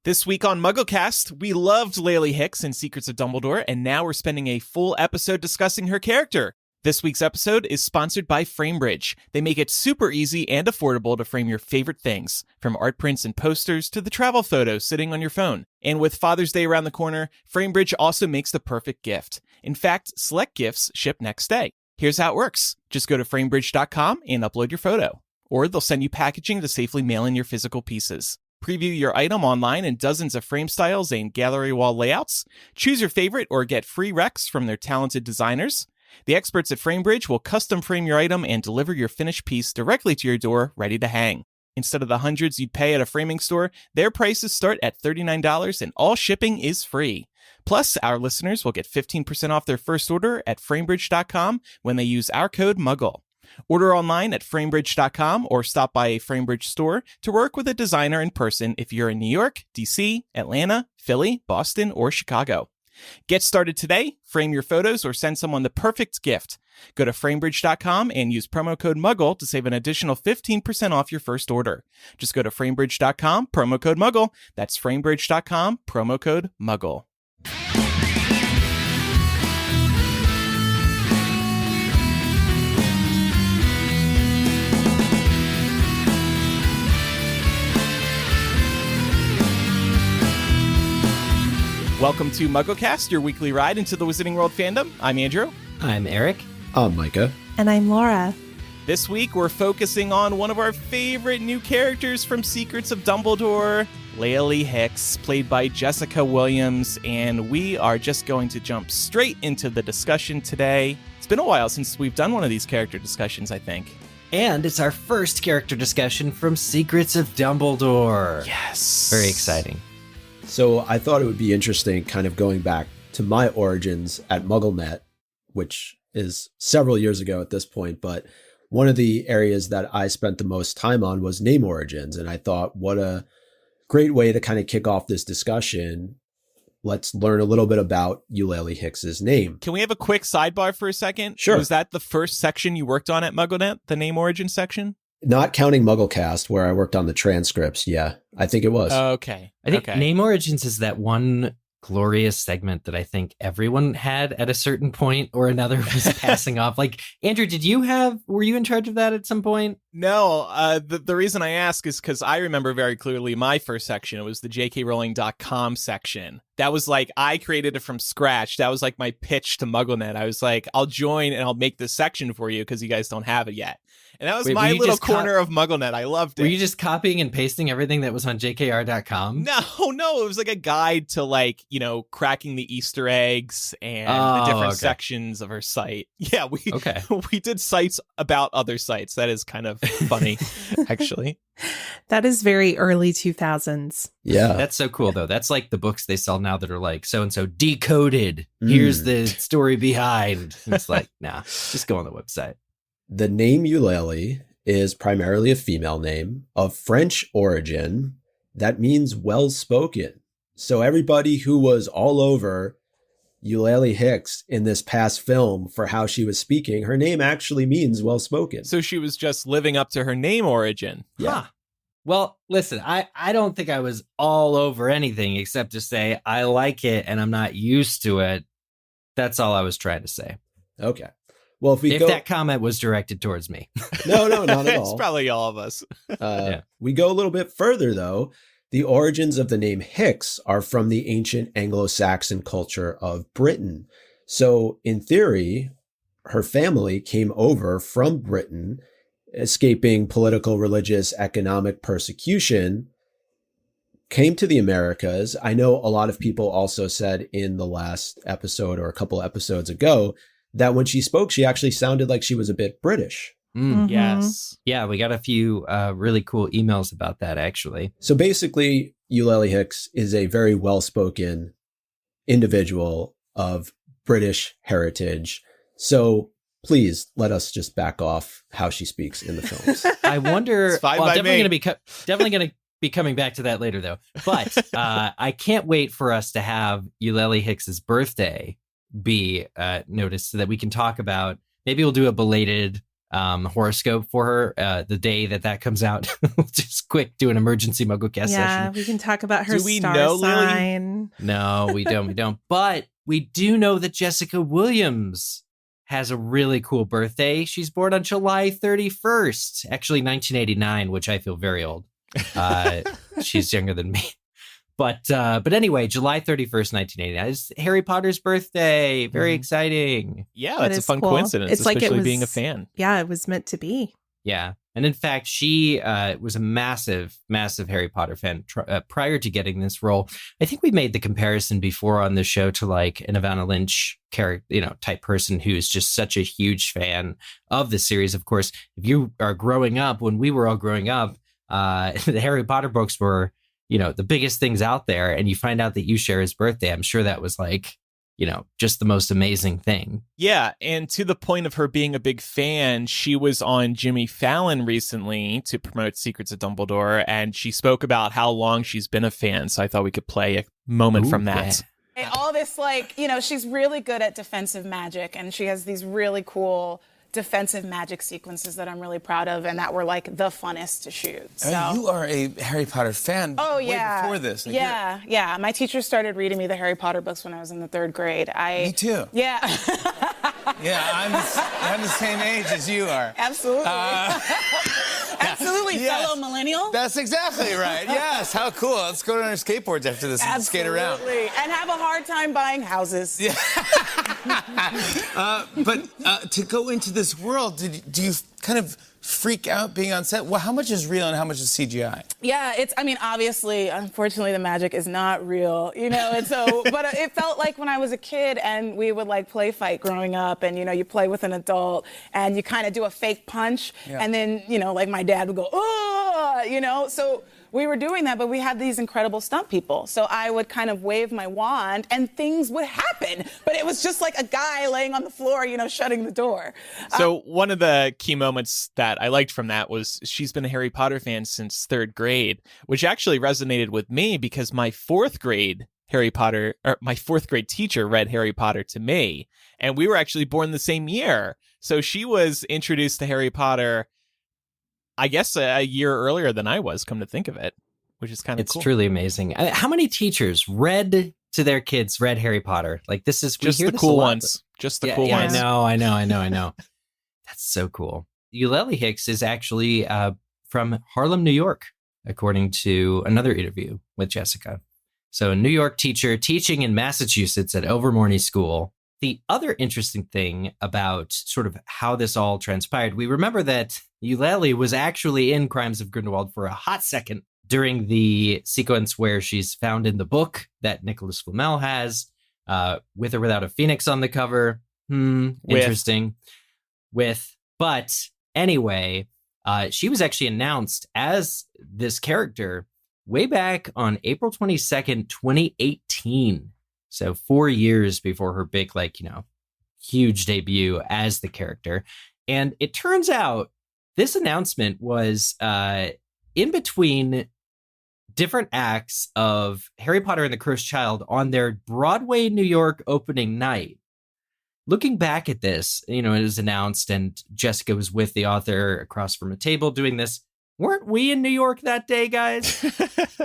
This week on MuggleCast, we loved Eulalie Hicks in Secrets of Dumbledore, and now we're spending a full episode discussing her character. This week's episode is sponsored by Framebridge. They make it super easy and affordable to frame your favorite things, from art prints and posters to the travel photos sitting on your phone. And with Father's Day around the corner, Framebridge also makes the perfect gift. In fact, select gifts ship next day. Here's how it works. Just go to framebridge.com and upload your photo. Or they'll send you packaging to safely mail in your physical pieces. Preview your item online in dozens of frame styles and gallery wall layouts. Choose your favorite or get free recs from their talented designers. The experts at Framebridge will custom frame your item and deliver your finished piece directly to your door, ready to hang. Instead of the hundreds you'd pay at a framing store, their prices start at $39 and all shipping is free. Plus, our listeners will get 15% off their first order at framebridge.com when they use our code MUGGLE. Order online at framebridge.com or stop by a Framebridge store to work with a designer in person if you're in New York, DC, Atlanta, Philly, Boston, or Chicago. Get started today, frame your photos, or send someone the perfect gift. Go to framebridge.com and use promo code MUGGLE to save an additional 15% off your first order. Just go to framebridge.com, promo code MUGGLE. That's framebridge.com, promo code MUGGLE. Welcome to MuggleCast, your weekly ride into the Wizarding World fandom. I'm Andrew. I'm Eric. I'm Micah. And I'm Laura. This week, we're focusing on one of our favorite new characters from Secrets of Dumbledore, Eulalie Hicks, played by Jessica Williams, and we are just going to jump straight into the discussion today. It's been a while since we've done one of these character discussions, I think. And it's our first character discussion from Secrets of Dumbledore. Yes. Very exciting. So I thought it would be interesting kind of going back to my origins at MuggleNet, which is several years ago at this point, but one of the areas that I spent the most time on was name origins. And I thought, what a great way to kind of kick off this discussion. Let's learn a little bit about Eulalie Hicks's name. Can we have a quick sidebar for a second? Sure. Was that the first section you worked on at MuggleNet, the name origin section? Not counting MuggleCast, where I worked on the transcripts. Yeah, I think it was. Okay. I think Name Origins is that one glorious segment that I think everyone had at a certain point or another was passing off. Like, Andrew, were you in charge of that at some point? No, the reason I ask is because I remember very clearly my first section. It was the jkrowling.com section. That was like, I created it from scratch. That was like my pitch to MuggleNet. I was like, I'll join and I'll make this section for you because you guys don't have it yet. And that was my little corner of MuggleNet. I loved it. Were you just copying and pasting everything that was on jkr.com? No. It was like a guide to cracking the Easter eggs and the different sections of our site. Yeah, we did sites about other sites. That is kind of funny, actually. That is very early 2000s. Yeah. That's so cool, though. That's like the books they sell now that are like, so-and-so decoded. Here's the story behind. And it's like, nah, just go on the website. The name Eulalie is primarily a female name of French origin that means well-spoken. So everybody who was all over Eulalie Hicks in this past film for how she was speaking, her name actually means well-spoken. So she was just living up to her name origin. Yeah. Huh. Well, listen, I don't think I was all over anything except to say I like it and I'm not used to it. That's all I was trying to say. Okay. Well, if that comment was directed towards me. No, not at all. It's probably all of us. We go a little bit further, though. The origins of the name Hicks are from the ancient Anglo-Saxon culture of Britain. So, in theory, her family came over from Britain, escaping political, religious, economic persecution, came to the Americas. I know a lot of people also said in the last episode or a couple episodes ago that when she spoke, she actually sounded like she was a bit British. Mm-hmm. Yes. Yeah, we got a few really cool emails about that, actually. So basically, Eulalie Hicks is a very well-spoken individual of British heritage. So please let us just back off how she speaks in the films. I wonder. Definitely going to be coming back to that later, though. But I can't wait for us to have Eulalie Hicks's birthday be noticed so that we can talk about. Maybe we'll do a belated horoscope for her the day that comes out. Just quick, do an emergency MuggleCast session. We can talk about her Do we star know, sign. No, we don't. But we do know that Jessica Williams has a really cool birthday. She's born on July 31st, actually 1989, which I feel very old. She's younger than me. But anyway, July 31st, 1989 is Harry Potter's birthday. Very exciting. Yeah, That it's a is fun cool. coincidence, It's like it especially was- being a fan. Yeah, it was meant to be. Yeah. And in fact, she was a massive, massive Harry Potter fan prior to getting this role. I think we made the comparison before on the show to like an Evanna Lynch character, type person who's just such a huge fan of the series. Of course, if you are growing up, when we were all growing up, the Harry Potter books were, the biggest things out there. And you find out that you share his birthday. I'm sure that was like, just the most amazing thing. Yeah, and to the point of her being a big fan, she was on Jimmy Fallon recently to promote Secrets of Dumbledore, and she spoke about how long she's been a fan, so I thought we could play a moment from that. Yeah. All this, she's really good at defensive magic, and she has these really cool defensive magic sequences that I'm really proud of and that were like the funnest to shoot. So. You are a Harry Potter fan way before this. Like, Yeah. My teacher started reading me the Harry Potter books when I was in the 3rd grade. Me too. Yeah. Yeah, I'm the same age as you are. Absolutely. Absolutely, Yes. fellow millennial. That's exactly right. Yes, how cool. Let's go on our skateboards after this and skate around. Absolutely. And have a hard time buying houses. Yeah. But to go into this world, do you kind of freak out being on set? Well, how much is real and how much is CGI? Yeah, obviously, unfortunately, the magic is not real, and so, but it felt like when I was a kid and we would like play fight growing up and, you play with an adult and you kind of do a fake punch and then, like my dad would go, oh, so we were doing that, but we had these incredible stunt people. So I would kind of wave my wand and things would happen, but it was just like a guy laying on the floor, shutting the door. So one of the key moments that I liked from that was she's been a Harry Potter fan since 3rd grade, which actually resonated with me because my 4th grade teacher read Harry Potter to me, and we were actually born the same year. So she was introduced to Harry Potter, I guess, a year earlier than I was, come to think of it, which is kind of cool. It's truly amazing. How many teachers read Harry Potter? Like, this is Just the cool ones. Just the cool ones. I know. That's so cool. Eulalie Hicks is actually from Harlem, New York, according to another interview with Jessica. So a New York teacher teaching in Massachusetts at Ilvermorny School. The other interesting thing about sort of how this all transpired, we remember that Eulalie was actually in Crimes of Grindelwald for a hot second during the sequence where she's found in the book that Nicholas Flamel has, with or without a phoenix on the cover. Interesting. But anyway, she was actually announced as this character way back on April 22nd, 2018. So 4 years before her big, huge debut as the character. And it turns out this announcement was in between different acts of Harry Potter and the Cursed Child on their Broadway, New York opening night. Looking back at this, it was announced and Jessica was with the author across from a table doing this. Weren't we in New York that day, guys?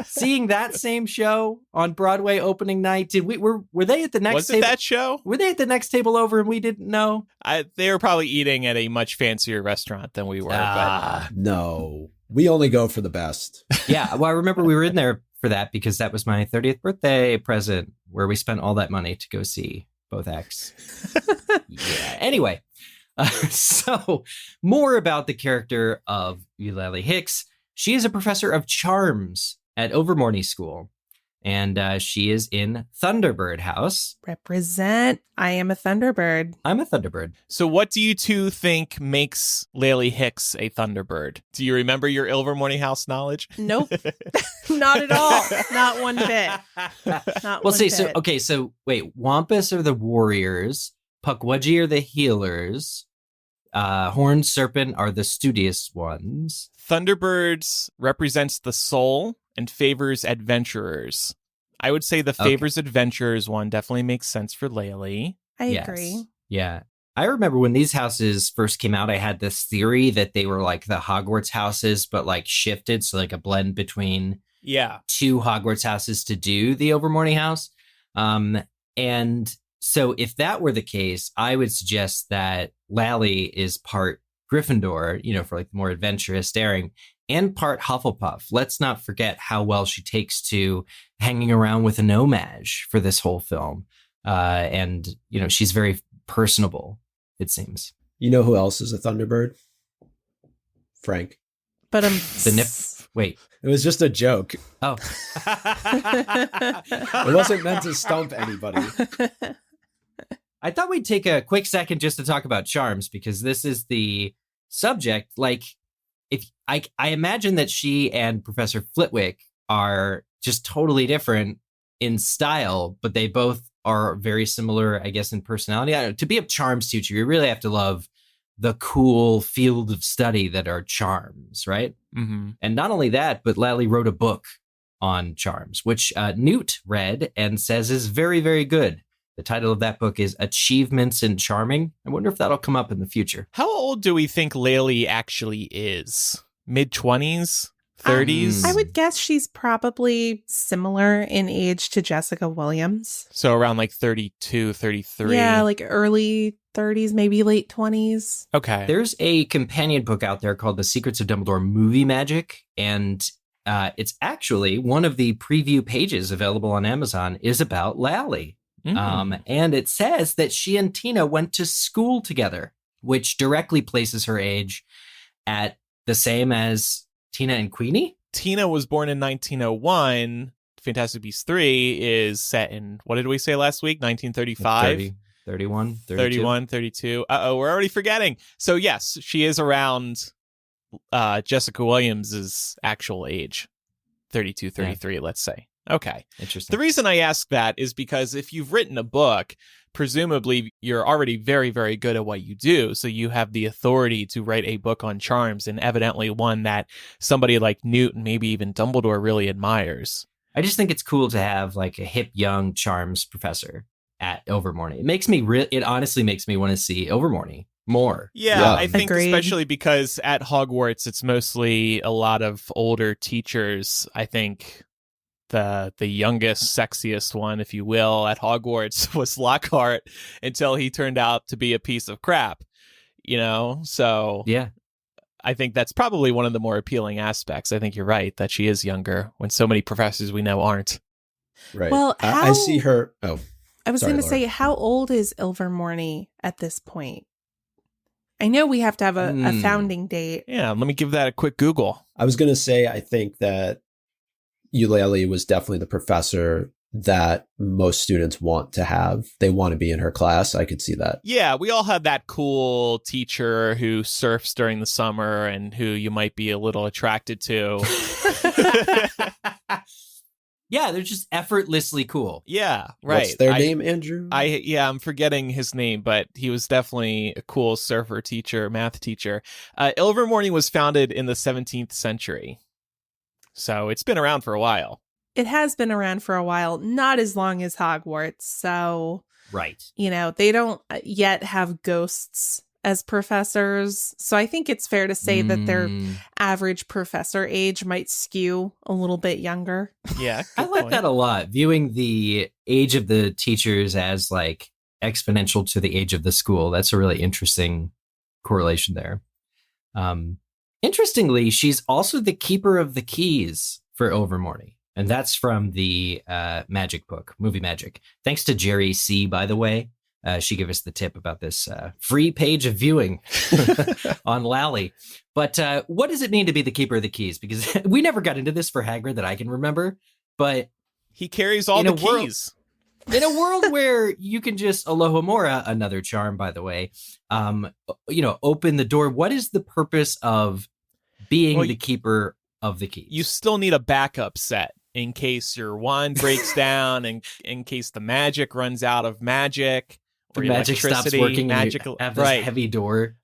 Seeing that same show on Broadway opening night? Were they at the next Was it table? that show? Were they at the next table over and we didn't know? They were probably eating at a much fancier restaurant than we were. No, we only go for the best. Yeah, well, I remember we were in there for that because that was my 30th birthday present where we spent all that money to go see both acts. Yeah. Anyway, so more about the character of Eulalie Hicks. She is a professor of charms at Ilvermorny School, and she is in Thunderbird House. Represent. I am a Thunderbird. I'm a Thunderbird. So what do you two think makes Eulalie Hicks a Thunderbird? Do you remember your Ilvermorny House knowledge? Nope. Not at all. Not one bit. Not Well, one see, bit. so wait, Wampus are the warriors, Pukwudgie are the healers, Horned Serpent are the studious ones. Thunderbirds represents the soul and favors adventurers. I would say the favors adventurers one definitely makes sense for Lally. I Yes. agree. Yeah. I remember when these houses first came out, I had this theory that they were like the Hogwarts houses, but like shifted. So like a blend between two Hogwarts houses to do the Ilvermorny house. And so if that were the case, I would suggest that Lally is part Gryffindor, you know, for like the more adventurous, daring, and part Hufflepuff. Let's not forget how well she takes to hanging around with a no-mage for this whole film. And, you know, she's very personable, it seems. You know who else is a Thunderbird? Frank. But Wait. It was just a joke. Oh. It wasn't meant to stump anybody. I thought we'd take a quick second just to talk about charms, because this is the subject. Like, if I imagine that she and Professor Flitwick are just totally different in style, but they both are very similar, I guess, in personality. I don't know, to be a charms teacher, you really have to love the cool field of study that are charms, right? Mm-hmm. And not only that, but Lally wrote a book on charms, which Newt read and says is very, very good. The title of that book is Achievements in Charming. I wonder if that'll come up in the future. How old do we think Lally actually is? Mid-20s? 30s? I would guess she's probably similar in age to Jessica Williams. So around like 32, 33. Yeah, like early 30s, maybe late 20s. Okay. There's a companion book out there called The Secrets of Dumbledore Movie Magic, and it's actually one of the preview pages available on Amazon is about Lally. And it says that she and Tina went to school together, which directly places her age at the same as Tina and Queenie. Tina was born in 1901. Fantastic Beasts 3 is set in, what did we say last week? 1935? 30, 31, 32. 31, 32. Uh-oh, we're already forgetting. So yes, she is around Jessica Williams' actual age. 32, 33, let's say. Okay. Interesting. The reason I ask that is because if you've written a book, presumably you're already very, very good at what you do. So you have the authority to write a book on charms, and evidently one that somebody like Newt and maybe even Dumbledore really admires. I just think it's cool to have like a hip young charms professor at Ilvermorny. It honestly makes me want to see Ilvermorny more. Yeah, I think Agreed. especially because at Hogwarts, it's mostly a lot of older teachers. I think the youngest, sexiest one, if you will, at Hogwarts was Lockhart until he turned out to be a piece of crap, you know? So Yeah. I think that's probably one of the more appealing aspects. I think you're right that she is younger when so many professors we know aren't. Right. Well, I see her. Oh, I was sorry, going to Laura. say, how old is Ilvermorny at this point? I know we have to have a founding date. Yeah, let me give that a quick Google. I was going to say, I think that Eulalie was definitely the professor that most students want to have. They want to be in her class. I could see that. Yeah, we all have that cool teacher who surfs during the summer and who you might be a little attracted to. Yeah, they're just effortlessly cool. Yeah, right. What's their name, Andrew? I'm forgetting his name, but he was definitely a cool surfer teacher, math teacher. Ilvermorny was founded in the 17th century. So it's been around for a while. It has been around for a while, not as long as Hogwarts. So, Right. you know, they don't yet have ghosts as professors. So I think it's fair to say that their average professor age might skew a little bit younger. Yeah. I like that a lot. Viewing the age of the teachers as like exponential to the age of the school. That's a really interesting correlation there. Interestingly, she's also the keeper of the keys for Ilvermorny. And that's from the Magic book, Movie Magic. Thanks to Jerry C., by the way. She gave us the tip about this free page of viewing on Lally. But what does it mean to be the keeper of the keys? Because we never got into this for Hagrid that I can remember. But he carries all the keys. In a world where you can just Alohomora, another charm, by the way, open the door. What is the purpose of being the keeper of the keys? You still need a backup set in case your wand breaks down and in case the magic runs out of magic. Or the magic stops working magic, and you have this heavy door.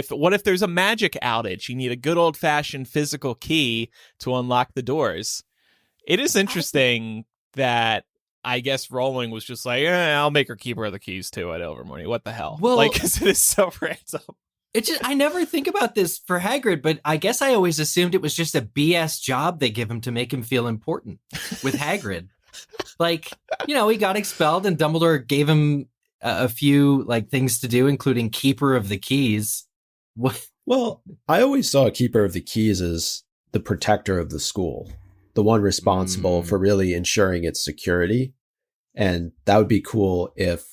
What if there's a magic outage? You need a good old-fashioned physical key to unlock the doors. It is interesting that I guess Rowling was just like, I'll make her keeper of the keys too at Ilvermorny. What the hell? Well, like, because it is so random. It's just, I never think about this for Hagrid, but I guess I always assumed it was just a BS job they give him to make him feel important with Hagrid. Like, you know, he got expelled and Dumbledore gave him a few like things to do, including keeper of the keys. What? Well, I always saw Keeper of the Keys as the protector of the school, the one responsible for really ensuring its security. And that would be cool if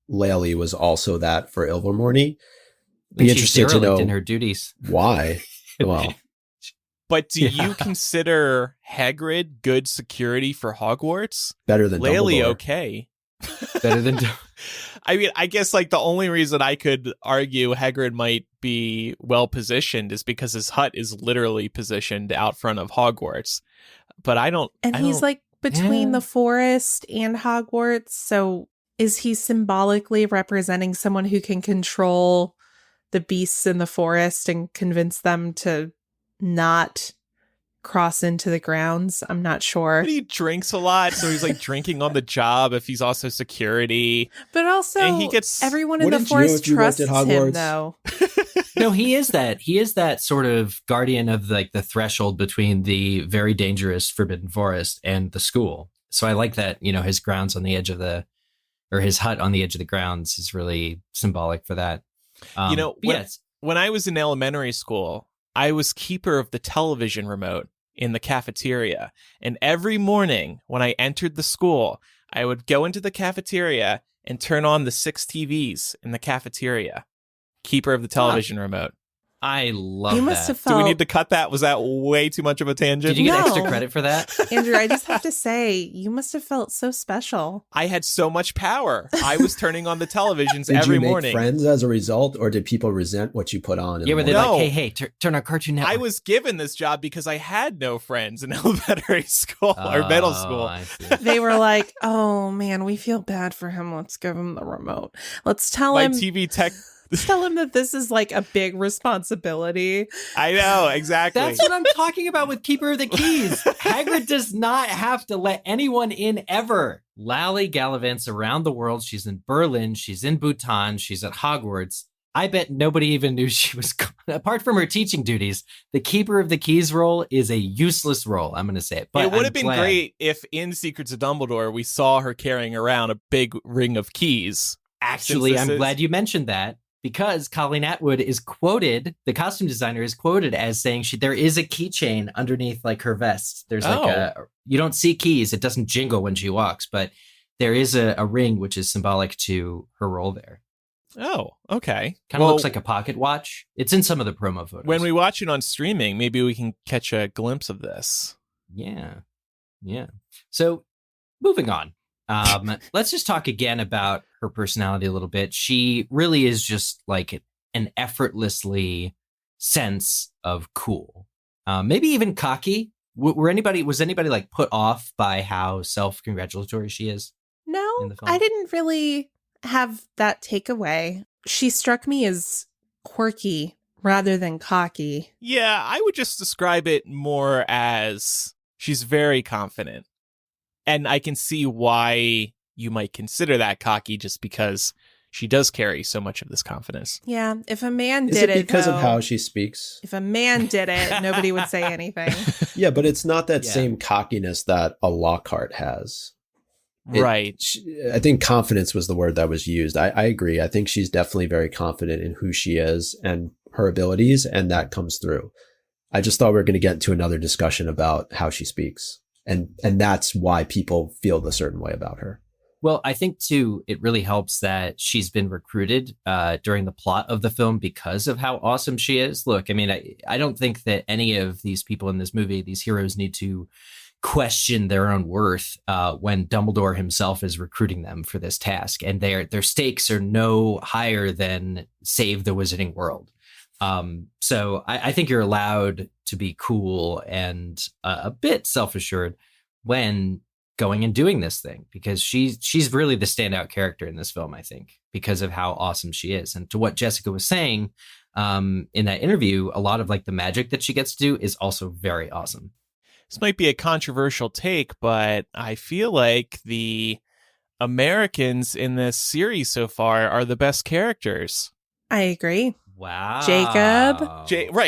Lally was also that for Ilvermorny. Be interested to know in her duties. Why. Well, but do you consider Hagrid good security for Hogwarts? Better than Lally, Dumbledore. Okay. Better than. I mean, I guess like the only reason I could argue Hagrid might be well positioned is because his hut is literally positioned out front of Hogwarts. But he's like between the forest and Hogwarts. So is he symbolically representing someone who can control the beasts in the forest and convince them to not cross into the grounds? I'm not sure. But he drinks a lot, so he's like drinking on the job if he's also security. But also, and he gets, everyone in the forest trusts him, though. No, he is that. He is that sort of guardian of like the threshold between the very dangerous Forbidden Forest and the school. So I like that, you know, his grounds on the edge of his hut on the edge of the grounds is really symbolic for that. You know, when I was in elementary school, I was keeper of the television remote in the cafeteria. And every morning when I entered the school, I would go into the cafeteria and turn on the 6 TVs in the cafeteria. Keeper of the television remote. I love you that. Must have felt... Do we need to cut that? Was that way too much of a tangent? Did you get extra credit for that? Andrew, I just have to say, you must have felt so special. I had so much power. I was turning on the televisions did every you make morning. Friends as a result, or did people resent what you put on? Yeah, were they No. like, hey, turn on Cartoon Network? I was given this job because I had no friends in elementary school or middle school. I see. They were like, oh man, we feel bad for him. Let's give him the remote. Let's tell My him. TV tech. Tell him that this is like a big responsibility. I know, exactly. That's what I'm talking about with Keeper of the Keys. Hagrid does not have to let anyone in ever. Lally gallivants around the world. She's in Berlin. She's in Bhutan. She's at Hogwarts. I bet nobody even knew she was gone. Apart from her teaching duties, the Keeper of the Keys role is a useless role. I'm going to say it. But it would have been great if in Secrets of Dumbledore, we saw her carrying around a big ring of keys. Actually, I'm glad you mentioned that. Because Colleen Atwood is quoted, the costume designer is quoted as saying there is a keychain underneath like her vest. There's you don't see keys. It doesn't jingle when she walks, but there is a ring, which is symbolic to her role there. Oh, okay. Kind of looks like a pocket watch. It's in some of the promo photos. When we watch it on streaming, maybe we can catch a glimpse of this. Yeah. So moving on. Let's just talk again about her personality a little bit. She really is just like an effortlessly sense of cool, maybe even cocky. Was anybody like put off by how self-congratulatory she is? No, I didn't really have that takeaway. She struck me as quirky rather than cocky. Yeah, I would just describe it more as she's very confident. And I can see why you might consider that cocky just because she does carry so much of this confidence. Yeah, if a man did Is it because of how she speaks? If a man did it, nobody would say anything. Yeah, but it's not that same cockiness that a Lockhart has. Right. I think confidence was the word that was used. I agree. I think she's definitely very confident in who she is and her abilities, and that comes through. I just thought we were going to get into another discussion about how she speaks. And that's why people feel a certain way about her. Well, I think, too, it really helps that she's been recruited during the plot of the film because of how awesome she is. Look, I mean, I don't think that any of these people in this movie, these heroes, need to question their own worth when Dumbledore himself is recruiting them for this task. And their stakes are no higher than save the Wizarding World. So I think you're allowed to be cool and a bit self-assured when going and doing this thing, because she's really the standout character in this film, I think, because of how awesome she is. And to what Jessica was saying in that interview, a lot of like the magic that she gets to do is also very awesome. This might be a controversial take, but I feel like the Americans in this series so far are the best characters. I agree. Wow. Jacob.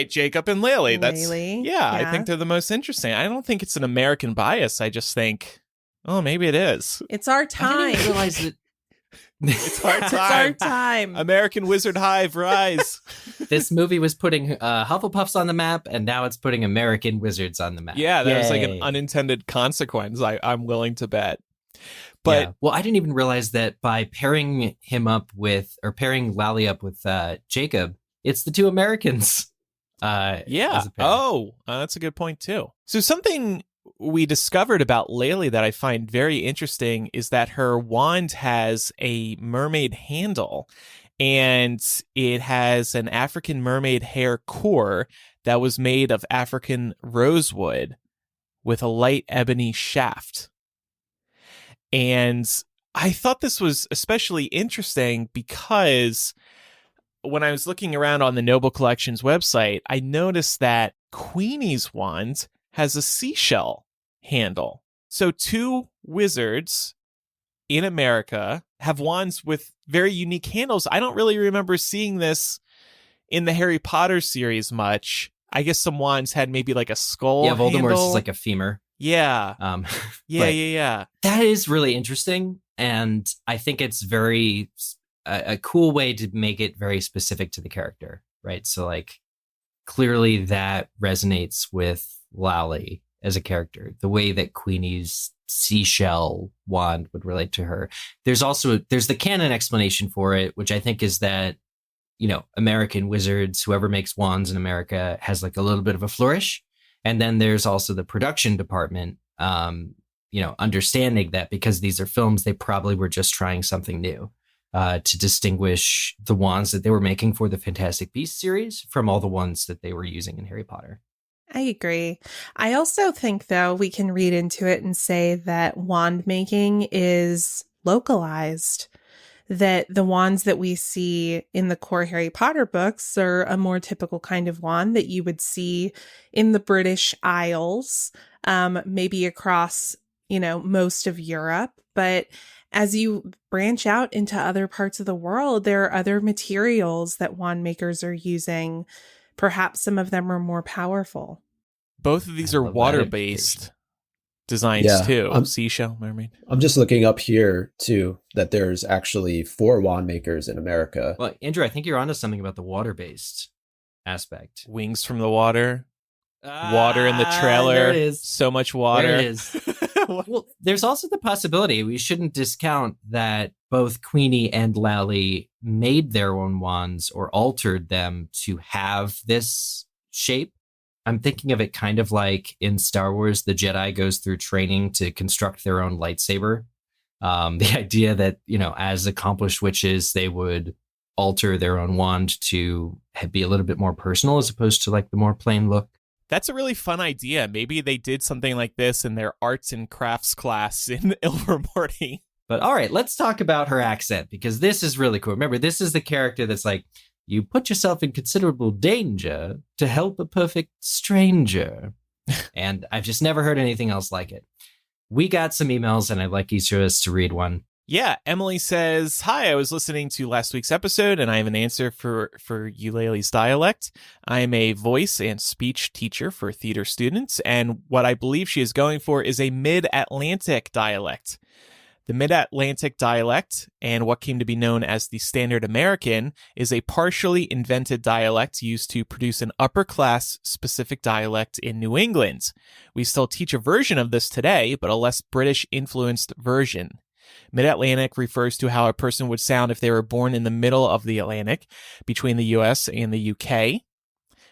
Jacob and Lally. Lally, Yeah, I yeah. think they're the most interesting. I don't think it's an American bias. I just think, oh, maybe it is. It's our I time. didn't realize that It's our It's our time. time. American Wizard Hive, rise. this movie was putting Hufflepuffs on the map, and now it's putting American Wizards on the map. Yeah, that was like an Yay. unintended consequence, I'm willing to bet. But Yeah. Well, I didn't even realize that by pairing Lally up with Jacob, it's the two Americans. yeah. as a pair. Oh, that's a good point, too. So something we discovered about Lally that I find very interesting is that her wand has a mermaid handle, and it has an African mermaid hair core that was made of African rosewood with a light ebony shaft. And I thought this was especially interesting because when I was looking around on the Noble Collections website, I noticed that Queenie's wand has a seashell handle. So two wizards in America have wands with very unique handles. I don't really remember seeing this in the Harry Potter series much. I guess some wands had maybe like a skull Voldemort's handle. is like a femur. Yeah. But Yeah. that is really interesting, and I think it's very a cool way to make it very specific to the character, right? So like clearly that resonates with Lally as a character, the way that Queenie's seashell wand would relate to her. There's the canon explanation for it, which I think is that, you know, American wizards, whoever makes wands in America has like a little bit of a flourish. And then there's also the production department, understanding that because these are films, they probably were just trying something new to distinguish the wands that they were making for the Fantastic Beasts series from all the ones that they were using in Harry Potter. I agree. I also think, though, we can read into it and say that wand making is localized. That the wands that we see in the core Harry Potter books are a more typical kind of wand that you would see in the British Isles, maybe across, most of Europe. But as you branch out into other parts of the world, there are other materials that wand makers are using. Perhaps some of them are more powerful. Both of these I are love that water-based designs too. Seashell mermaid. I'm just looking up here too that there's actually 4 wand makers in America. Well, Andrew, I think you're onto something about the water-based aspect. Wings from the water. Water in the trailer. There it is. So much water. There it is. Well, there's also the possibility, we shouldn't discount that both Queenie and Lally made their own wands or altered them to have this shape. I'm thinking of it kind of like in Star Wars, the Jedi goes through training to construct their own lightsaber. The idea that, as accomplished witches, they would alter their own wand to be a little bit more personal as opposed to like the more plain look. That's a really fun idea. Maybe they did something like this in their arts and crafts class in Ilvermorny. But all right, let's talk about her accent, because this is really cool. Remember, this is the character that's like, you put yourself in considerable danger to help a perfect stranger. And I've just never heard anything else like it. We got some emails, and I'd like each of us to read one. Yeah, Emily says, "Hi, I was listening to last week's episode, and I have an answer for Eulalie's dialect. I am a voice and speech teacher for theater students, and what I believe she is going for is a mid-Atlantic dialect. The Mid-Atlantic dialect, and what came to be known as the Standard American, is a partially invented dialect used to produce an upper-class specific dialect in New England. We still teach a version of this today, but a less British-influenced version. Mid-Atlantic refers to how a person would sound if they were born in the middle of the Atlantic, between the US and the UK.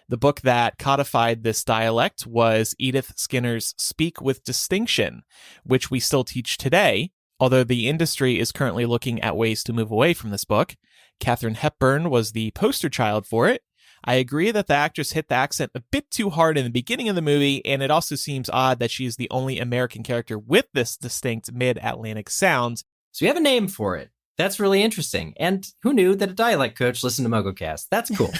The book that codified this dialect was Edith Skinner's Speak with Distinction, which we still teach today, although the industry is currently looking at ways to move away from this book. Katharine Hepburn was the poster child for it. I agree that the actress hit the accent a bit too hard in the beginning of the movie, and it also seems odd that she is the only American character with this distinct mid-Atlantic sound. So we have a name for it. That's really interesting. And who knew that a dialect coach listened to MuggleCast? That's cool.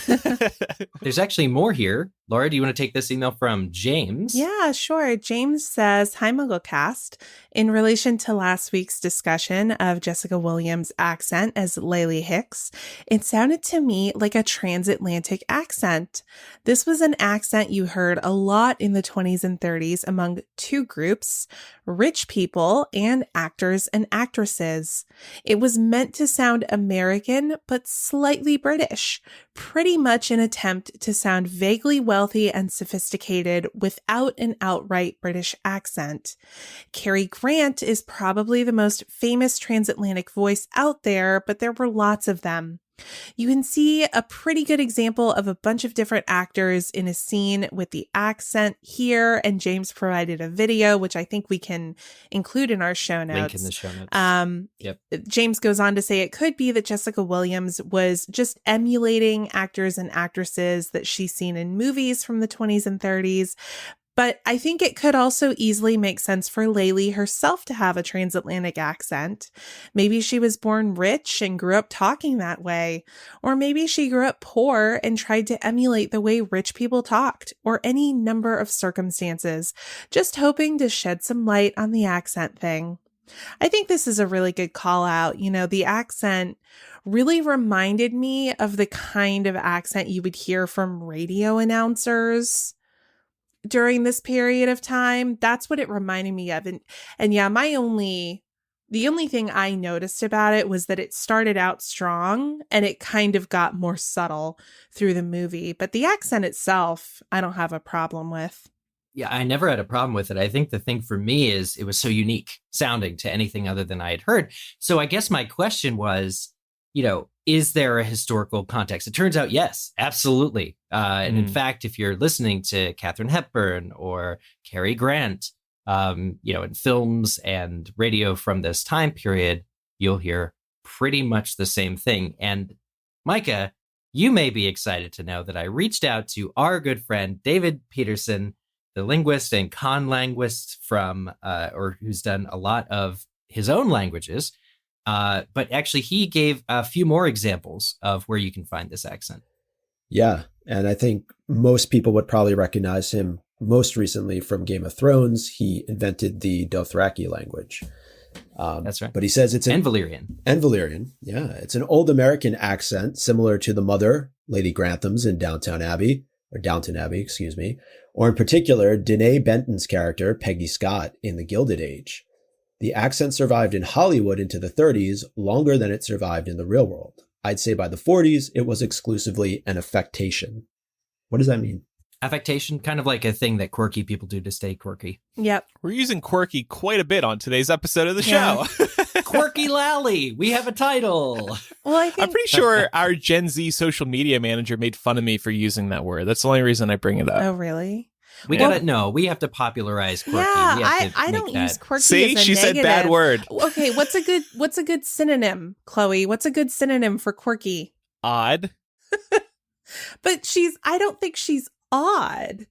There's actually more here. Laura, do you want to take this email from James? Yeah, sure. James says, "Hi, MuggleCast. In relation to last week's discussion of Jessica Williams' accent as Eulalie Hicks, it sounded to me like a transatlantic accent. This was an accent you heard a lot in the 20s and 30s among two groups, rich people and actors and actresses. It was meant to sound American, but slightly British, pretty much an attempt to sound vaguely wealthy and sophisticated without an outright British accent. Cary Grant is probably the most famous transatlantic voice out there, but there were lots of them. You can see a pretty good example of a bunch of different actors in a scene with the accent here, and James provided a video, which I think we can include in our show notes. Link in the show notes. Yep. James goes on to say it could be that Jessica Williams was just emulating actors and actresses that she's seen in movies from the 20s and 30s. But I think it could also easily make sense for Lally herself to have a transatlantic accent. Maybe she was born rich and grew up talking that way. Or maybe she grew up poor and tried to emulate the way rich people talked, or any number of circumstances, just hoping to shed some light on the accent thing. I think this is a really good call out. You know, the accent really reminded me of the kind of accent you would hear from radio announcers during this period of time. That's what it reminded me of. And yeah, the only thing I noticed about it was that it started out strong and it kind of got more subtle through the movie. But the accent itself, I don't have a problem with. Yeah, I never had a problem with it. I think the thing for me is it was so unique sounding to anything other than I had heard. So I guess my question was, is there a historical context? It turns out, yes, absolutely. And in fact, if you're listening to Katharine Hepburn or Cary Grant, in films and radio from this time period, you'll hear pretty much the same thing. And Micah, you may be excited to know that I reached out to our good friend, David Peterson, the linguist and conlanguist from, or who's done a lot of his own languages. But actually, he gave a few more examples of where you can find this accent. Yeah, and I think most people would probably recognize him most recently from Game of Thrones. He invented the Dothraki language. That's right. But he says it's and Valyrian. And Valyrian, yeah. It's an old American accent similar to the mother, Lady Grantham's in Downton Abbey, or in particular, Danae Benton's character, Peggy Scott, in The Gilded Age. The accent survived in Hollywood into the 30s longer than it survived in the real world. I'd say by the 40s, it was exclusively an affectation. What does that mean? Affectation, kind of like a thing that quirky people do to stay quirky. Yep. We're using quirky quite a bit on today's episode of the show. Quirky Lally. We have a title. Well, I'm pretty sure our Gen Z social media manager made fun of me for using that word. That's the only reason I bring it up. Oh, really? We have to popularize quirky. Yeah, I don't use quirky. See, as a she negative. said bad word. Okay, what's a good synonym, Chloe? What's a good synonym for quirky? Odd. But I don't think she's odd.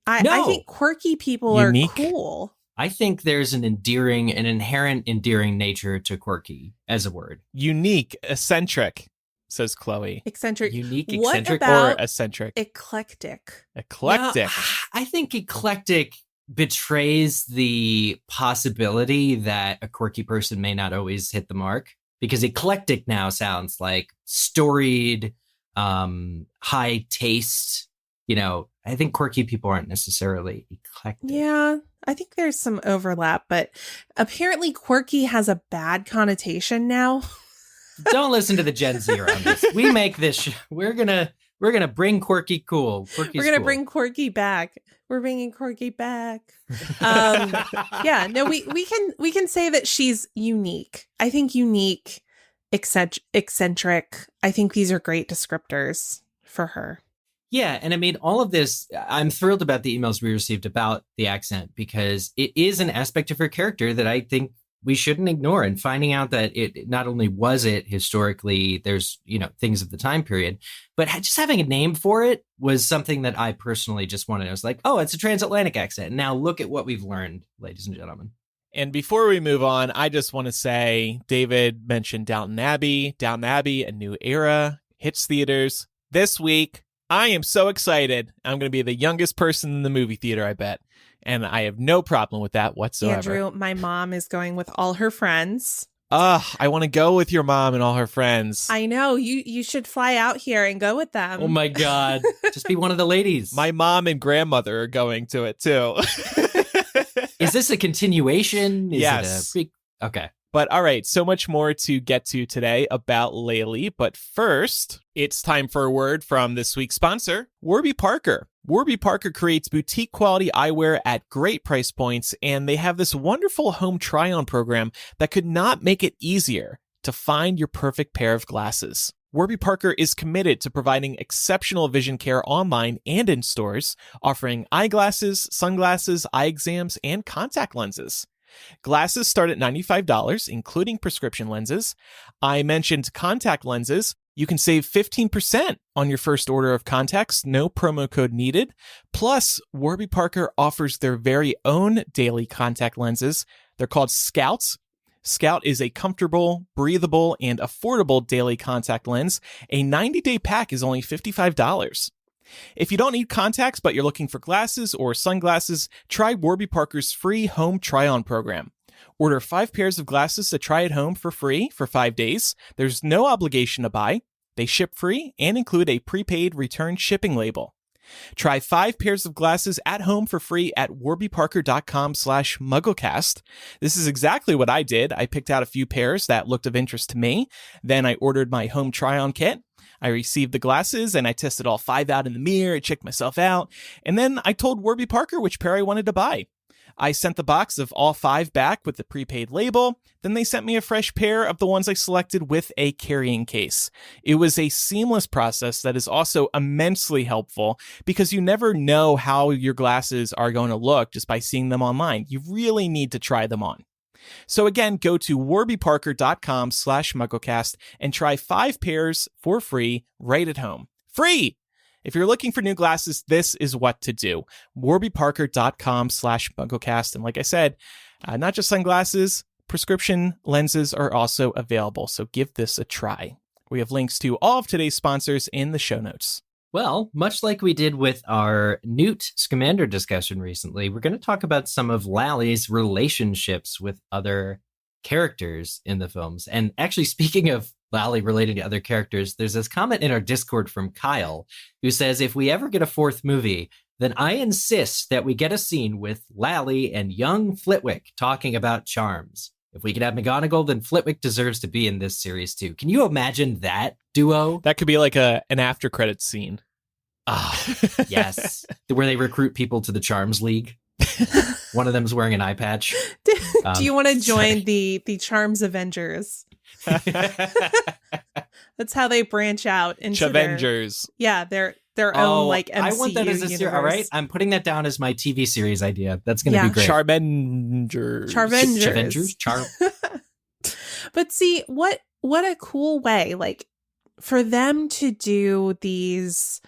I think quirky people Unique. are cool. I think there's an inherent endearing nature to quirky as a word. Unique, eccentric, says Chloe. Eccentric. Unique, What eccentric, about or eccentric. eclectic? Eclectic. No, I think eclectic betrays the possibility that a quirky person may not always hit the mark, because eclectic now sounds like storied, high taste. I think quirky people aren't necessarily eclectic. Yeah, I think there's some overlap, but apparently quirky has a bad connotation now. Don't listen to the Gen Z around us. We make this. We're gonna bring quirky cool. Quirky's We're gonna cool. bring quirky back. We're bringing quirky back. Yeah, no, we can say that she's unique. I think unique, eccentric. I think these are great descriptors for her. Yeah, and I mean, all of this, I'm thrilled about the emails we received about the accent, because it is an aspect of her character that I think we shouldn't ignore. And finding out that it not only was it historically, there's, things of the time period, but just having a name for it was something that I personally just wanted. I was like, oh, it's a transatlantic accent. And now look at what we've learned, ladies and gentlemen. And before we move on, I just want to say, David mentioned Downton Abbey. Downton Abbey, A New Era, hits theaters this week. I am so excited. I'm going to be the youngest person in the movie theater, I bet. And I have no problem with that whatsoever. Andrew, my mom is going with all her friends. I want to go with your mom and all her friends. I know. You should fly out here and go with them. Oh my God. Just be one of the ladies. My mom and grandmother are going to it too. Is this a continuation? Yes. Okay. But all right, so much more to get to today about Lally. But first, it's time for a word from this week's sponsor, Warby Parker. Warby Parker creates boutique quality eyewear at great price points, and they have this wonderful home try-on program that could not make it easier to find your perfect pair of glasses. Warby Parker is committed to providing exceptional vision care online and in stores, offering eyeglasses, sunglasses, eye exams, and contact lenses. Glasses start at $95, including prescription lenses. I mentioned contact lenses. You can save 15% on your first order of contacts, no promo code needed. Plus, Warby Parker offers their very own daily contact lenses. They're called Scouts. Scout is a comfortable, breathable, and affordable daily contact lens. A 90-day pack is only $55. If you don't need contacts, but you're looking for glasses or sunglasses, try Warby Parker's free home try-on program. Order 5 pairs of glasses to try at home for free for 5 days. There's no obligation to buy. They ship free and include a prepaid return shipping label. Try 5 pairs of glasses at home for free at warbyparker.com/MuggleCast. This is exactly what I did. I picked out a few pairs that looked of interest to me. Then I ordered my home try-on kit. I received the glasses and I tested all 5 out in the mirror, checked myself out, and then I told Warby Parker which pair I wanted to buy. I sent the box of all 5 back with the prepaid label. Then they sent me a fresh pair of the ones I selected with a carrying case. It was a seamless process that is also immensely helpful because you never know how your glasses are going to look just by seeing them online. You really need to try them on. So again, go to warbyparker.com/MuggleCast and try 5 pairs for free right at home. Free! If you're looking for new glasses, this is what to do. warbyparker.com/MuggleCast. And like I said, not just sunglasses, prescription lenses are also available. So give this a try. We have links to all of today's sponsors in the show notes. Well, much like we did with our Newt Scamander discussion recently, we're going to talk about some of Lally's relationships with other characters in the films. And actually, speaking of Lally related to other characters, there's this comment in our Discord from Kyle who says, if we ever get a 4th movie, then I insist that we get a scene with Lally and young Flitwick talking about charms. If we could have McGonagall, then Flitwick deserves to be in this series too. Can you imagine that duo? That could be like an after credits scene. Ah, yes. Where they recruit people to the Charms League. One of them's wearing an eye patch. Do you want to join the Charms Avengers? That's how they branch out into Avengers. their own like MCU I want that as a series. All right, I'm putting that down as my TV series idea. That's going to be great. Charvengers. But see, what a cool way, like, for them to do these,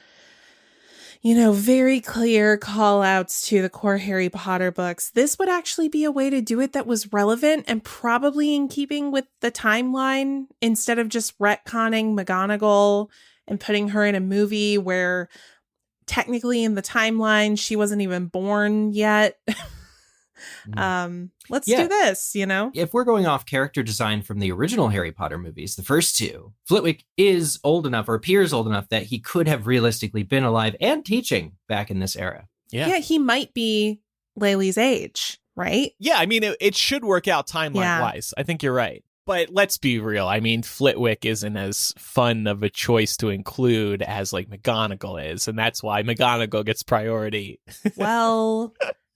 very clear call outs to the core Harry Potter books. This would actually be a way to do it that was relevant and probably in keeping with the timeline, instead of just retconning McGonagall and putting her in a movie where technically in the timeline she wasn't even born yet. Let's do this, If we're going off character design from the original Harry Potter movies, the first 2, Flitwick is old enough, or appears old enough, that he could have realistically been alive and teaching back in this era. Yeah, he might be Lally's age, right? Yeah, I mean, it should work out timeline-wise. I think you're right. But let's be real. I mean, Flitwick isn't as fun of a choice to include as, like, McGonagall is, and that's why McGonagall gets priority. Well,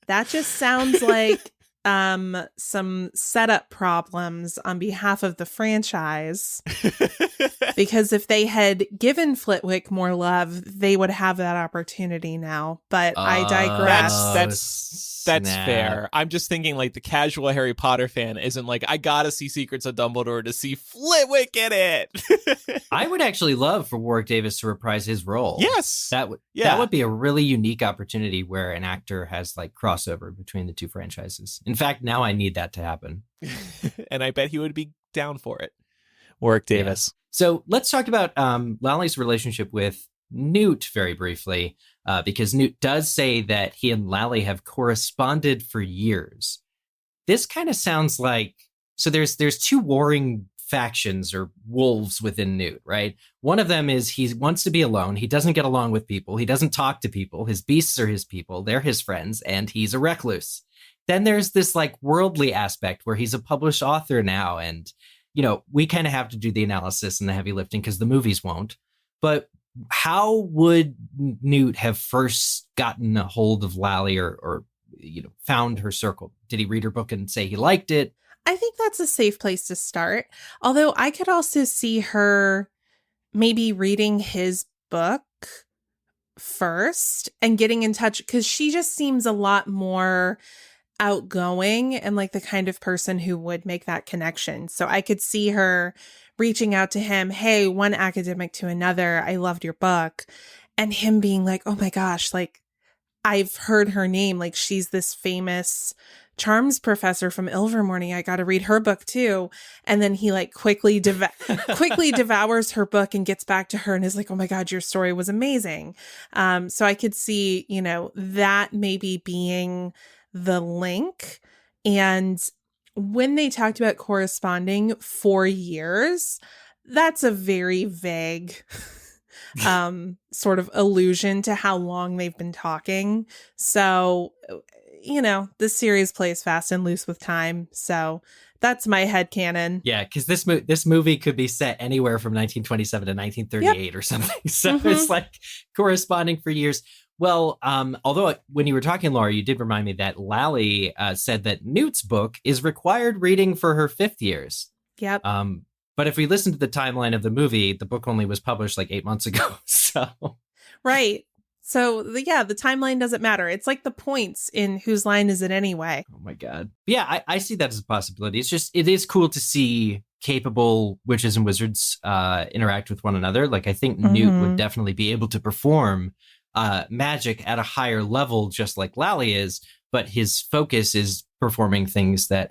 that just sounds like some setup problems on behalf of the franchise. Because if they had given Flitwick more love, they would have that opportunity now. But I digress. That's fair. I'm just thinking, like, the casual Harry Potter fan isn't like, I gotta see Secrets of Dumbledore to see Flitwick in it. I would actually love for Warwick Davis to reprise his role. Yes. That would be a really unique opportunity where an actor has, like, crossover between the 2 franchises. In fact, now I need that to happen. And I bet he would be down for it. Warwick Davis. Yeah. So let's talk about Lally's relationship with Newt very briefly, because Newt does say that he and Lally have corresponded for years. This kind of sounds like, so there's two warring factions or wolves within Newt, right? One of them is he wants to be alone. He doesn't get along with people. He doesn't talk to people. His beasts are his people. They're his friends, and he's a recluse. Then there's this like worldly aspect where he's a published author now. And, you know, we kind of have to do the analysis and the heavy lifting because the movies won't. But how would Newt have first gotten a hold of Lally or you know, found her circle? Did he read her book and say he liked it? I think that's a safe place to start. Although I could also see her maybe reading his book first and getting in touch, because she just seems a lot more outgoing and like the kind of person who would make that connection. So I could see her reaching out to him, hey, one academic to another, I loved your book. And him being like, oh my gosh, like I've heard her name. Like she's this famous charms professor from Ilvermorny. I got to read her book too. And then he like quickly devours her book and gets back to her and is like, oh my God, your story was amazing. So I could see, you know, that maybe being the link. And when they talked about corresponding for years, that's a very vague sort of allusion to how long they've been talking. So, you know, this series plays fast and loose with time. So that's my headcanon. Yeah, because this movie could be set anywhere from 1927 to 1938 or something. So it's like corresponding for years. Well, although when you were talking, Laura, you did remind me that Lally said that Newt's book is required reading for her 5th years. Yep. But if we listen to the timeline of the movie, the book only was published like 8 months ago. So right. So the timeline doesn't matter. It's like the points in Whose Line Is It Anyway? Oh my God. Yeah, I see that as a possibility. It's just, it is cool to see capable witches and wizards interact with one another. Like I think Newt would definitely be able to perform magic at a higher level, just like Lally is, but his focus is performing things that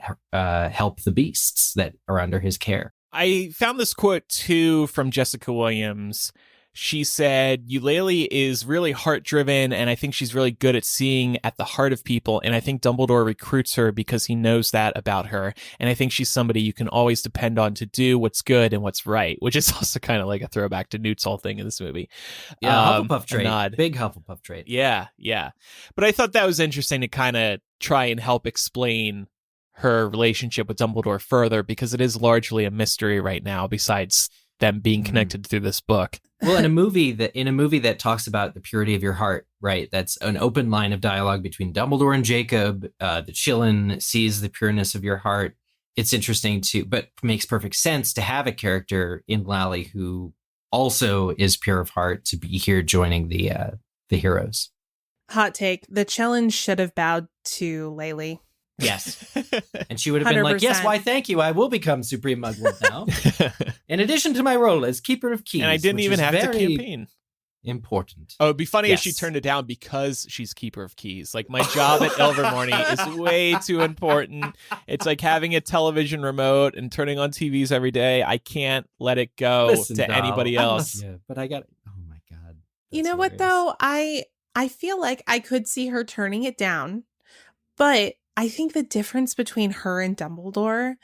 help the beasts that are under his care. I found this quote too from Jessica Williams. She said, Eulalie is really heart-driven, and I think she's really good at seeing at the heart of people, and I think Dumbledore recruits her because he knows that about her, and I think she's somebody you can always depend on to do what's good and what's right, which is also kind of like a throwback to Newt's whole thing in this movie. Yeah, Hufflepuff trait. Big Hufflepuff trait. Yeah. But I thought that was interesting to kind of try and help explain her relationship with Dumbledore further, because it is largely a mystery right now, besides them being connected through this book. Well, in a movie that talks about the purity of your heart, right? That's an open line of dialogue between Dumbledore and Jacob. The Chillin sees the pureness of your heart. It's interesting but makes perfect sense to have a character in Lally who also is pure of heart to be here joining the heroes. Hot take: the Chillin should have bowed to Lally. Yes. And she would have been like, yes, why, thank you. I will become Supreme Muggle now. In addition to my role as Keeper of Keys. And I didn't even have to campaign. Important. Oh, it'd be funny if she turned it down because she's Keeper of Keys. Like, my job at Ilvermorny is way too important. It's like having a television remote and turning on TVs every day. I can't let it go to anybody else. Yeah, but I got it. Oh my God. You know what, though? I feel like I could see her turning it down, but I think the difference between her and Dumbledore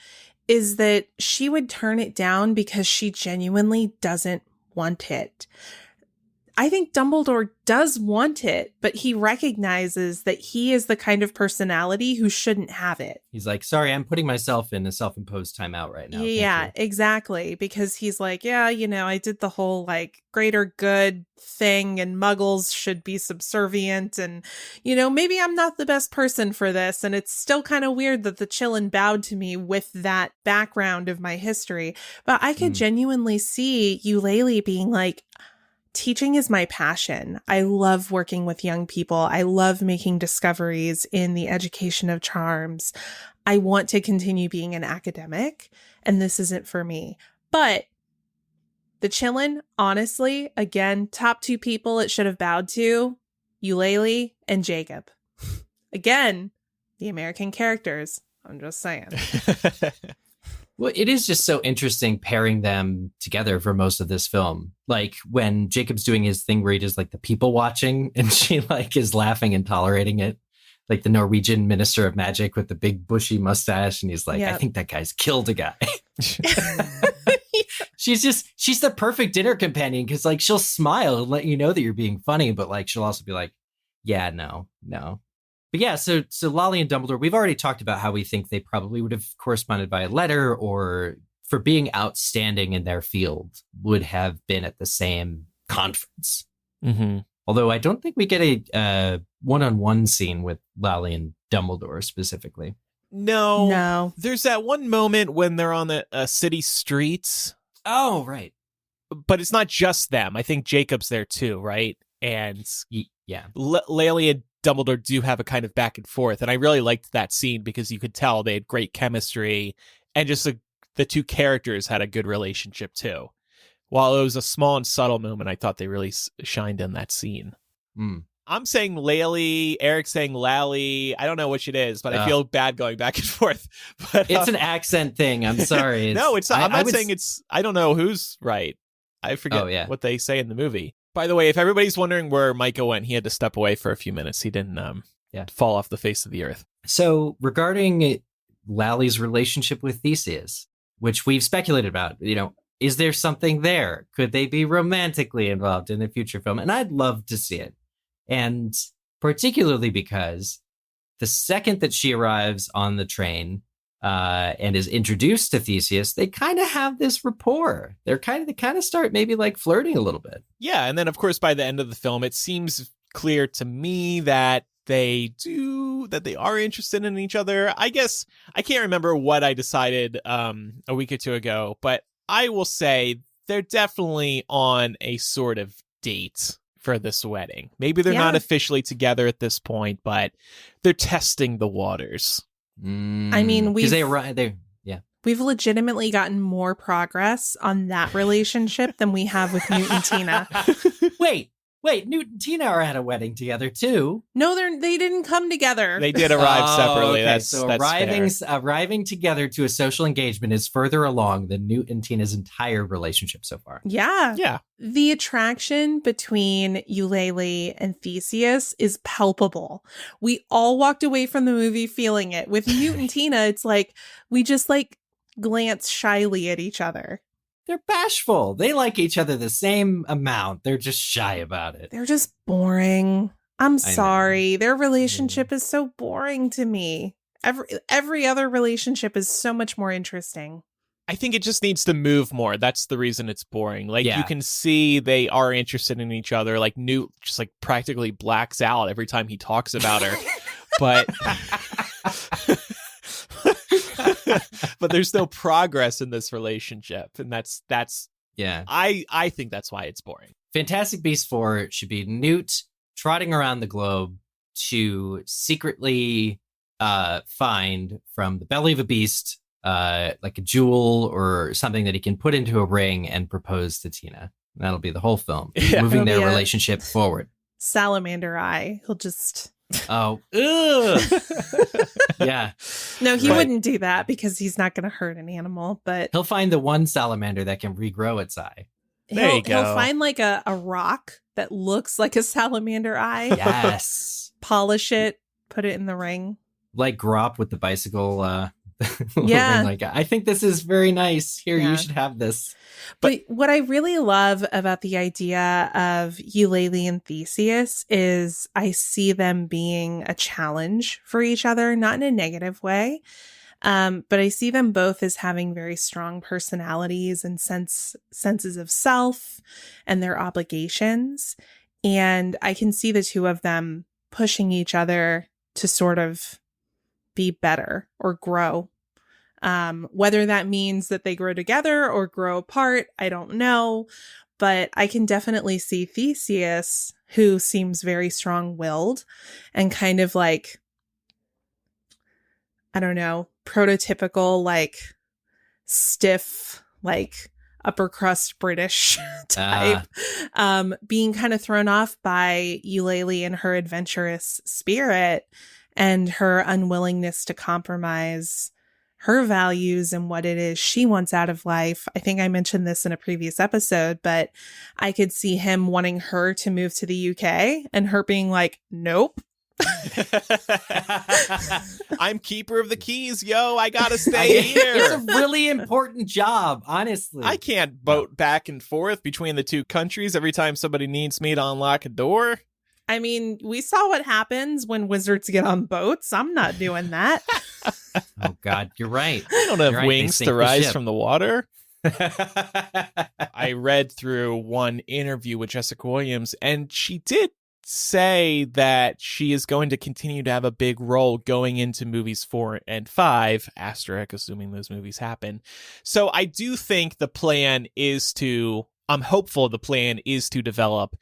is that she would turn it down because she genuinely doesn't want it. I think Dumbledore does want it, but he recognizes that he is the kind of personality who shouldn't have it. He's like, sorry, I'm putting myself in a self-imposed timeout right now. Yeah, exactly. Because he's like, yeah, you know, I did the whole like greater good thing and muggles should be subservient. And, you know, maybe I'm not the best person for this. And it's still kind of weird that the Chillin bowed to me with that background of my history. But I could genuinely see Eulalie being like, teaching is my passion. I love working with young people. I love making discoveries in the education of charms. I want to continue being an academic, and this isn't for me. But the Chillin, honestly, again, top 2 people it should have bowed to, Eulalie and Jacob. Again, the American characters. I'm just saying. Well, it is just so interesting pairing them together for most of this film. Like when Jacob's doing his thing where he does like the people watching and she like is laughing and tolerating it. Like the Norwegian minister of magic with the big bushy mustache. And he's like, I think that guy's killed a guy. She's the perfect dinner companion because like she'll smile and let you know that you're being funny, but like she'll also be like, yeah, no. But yeah, so Lally and Dumbledore, we've already talked about how we think they probably would have corresponded by a letter or for being outstanding in their field would have been at the same conference. Mm-hmm. Although I don't think we get a one-on-one scene with Lally and Dumbledore specifically. No. There's that one moment when they're on the city streets. Oh, right. But it's not just them. I think Jacob's there too, right? And Lally and Dumbledore do have a kind of back and forth. And I really liked that scene because you could tell they had great chemistry and just the two characters had a good relationship too. While it was a small and subtle moment, I thought they really shined in that scene. I'm saying Lally, Eric's saying Lally. I don't know which it is, but I feel bad going back and forth. But it's an accent thing. I'm sorry. No, it's not. I'm not saying it's. I don't know who's right. I forget what they say in the movie. By the way, if everybody's wondering where Micah went, he had to step away for a few minutes. He didn't fall off the face of the earth. So regarding Lally's relationship with Theseus, which we've speculated about, is there something there? Could they be romantically involved in the future film? And I'd love to see it. And particularly because the second that she arrives on the train and is introduced to Theseus, they kind of have this rapport. They kind of start maybe like flirting a little bit. Yeah. And then, of course, by the end of the film, it seems clear to me that they are interested in each other. I guess I can't remember what I decided a week or two ago, but I will say they're definitely on a sort of date for this wedding. Maybe they're not officially together at this point, but they're testing the waters. I mean, we've legitimately gotten more progress on that relationship than we have with Newt and Tina. Wait, Newt and Tina are at a wedding together too. No, they didn't come together. They did arrive separately. Okay. That's arriving together to a social engagement is further along than Newt and Tina's entire relationship so far. Yeah. The attraction between Eulalie and Theseus is palpable. We all walked away from the movie feeling it. With Newt and Tina, it's like we just like glance shyly at each other. They're bashful. They like each other the same amount. They're just shy about it. They're just boring. I'm sorry. Their relationship is so boring to me. Every other relationship is so much more interesting. I think it just needs to move more. That's the reason it's boring. Like you can see they are interested in each other. Like Newt just like practically blacks out every time he talks about her. But but there's no progress in this relationship, and that's I think that's why it's boring. Fantastic Beasts 4 should be Newt trotting around the globe to secretly find from the belly of a beast like a jewel or something that he can put into a ring and propose to Tina. And that'll be the whole film, moving their relationship forward. Salamander eye. He'll just... Oh, ugh. Yeah. No, he wouldn't do that because he's not going to hurt an animal, but he'll find the one salamander that can regrow its eye. There you go. He'll find like a rock that looks like a salamander eye. Yes. Polish it, put it in the ring. Like Grop with the bicycle. Yeah. Like, I think this is very nice. Here, you should have this. But what I really love about the idea of Eulalie and Theseus is I see them being a challenge for each other, not in a negative way. But I see them both as having very strong personalities and senses of self and their obligations. And I can see the two of them pushing each other to sort of be better or grow. Whether that means that they grow together or grow apart, I don't know. But I can definitely see Theseus, who seems very strong-willed and kind of like, I don't know, prototypical, like stiff, like upper crust British type, being kind of thrown off by Eulalie and her adventurous spirit and her unwillingness to compromise her values and what it is she wants out of life. I think I mentioned this in a previous episode, but I could see him wanting her to move to the UK and her being like, nope. I'm keeper of the keys, yo. I gotta stay here. It's a really important job, honestly. I can't boat back and forth between the two countries every time somebody needs me to unlock a door. I mean, we saw what happens when wizards get on boats. I'm not doing that. Oh, God, you're right. I don't have You're right. wings They to sink the rise ship. from the water. I read through one interview with Jessica Williams, and she did say that she is going to continue to have a big role going into movies 4 and 5, asterisk, assuming those movies happen. So I do think the plan is to, I'm hopeful the plan is to develop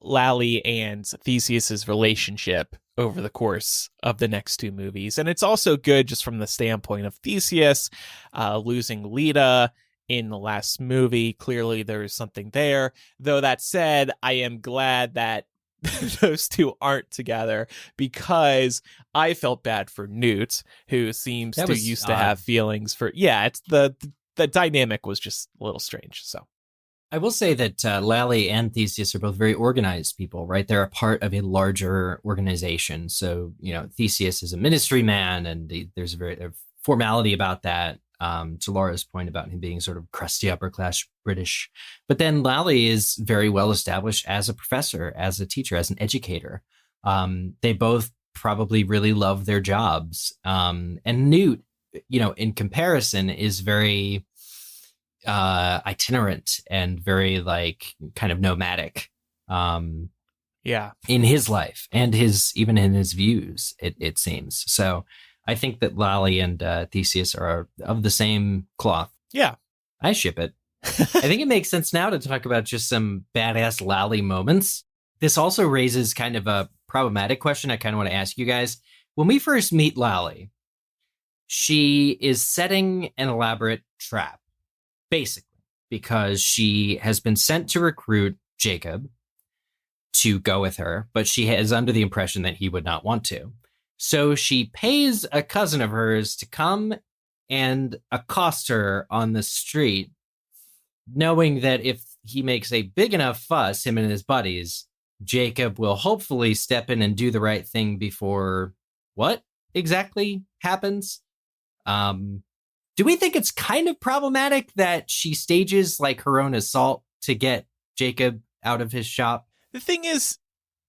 Lally and Theseus's relationship over the course of the next 2 movies. And it's also good just from the standpoint of Theseus losing Lita in the last movie. Clearly there is something there. Though that said, I am glad that those two aren't together, because I felt bad for Newt, who seems to used to have feelings for, it's the dynamic was just a little strange. So I will say that Lally and Theseus are both very organized people, right? They're a part of a larger organization. So, Theseus is a ministry man, and there's a formality about that. To Laura's point about him being sort of crusty upper class British. But then Lally is very well established as a professor, as a teacher, as an educator. They both probably really love their jobs. And Newt, in comparison, is very itinerant and very kind of nomadic. In his life and even in his views, it seems. So I think that Lally and Theseus are of the same cloth. Yeah. I ship it. I think it makes sense now to talk about just some badass Lally moments. This also raises kind of a problematic question I kind of want to ask you guys. When we first meet Lally, she is setting an elaborate trap, basically, because she has been sent to recruit Jacob to go with her, but she is under the impression that he would not want to. So she pays a cousin of hers to come and accost her on the street, knowing that if he makes a big enough fuss, him and his buddies, Jacob will hopefully step in and do the right thing before what exactly happens. Do we think it's kind of problematic that she stages her own assault to get Jacob out of his shop? The thing is,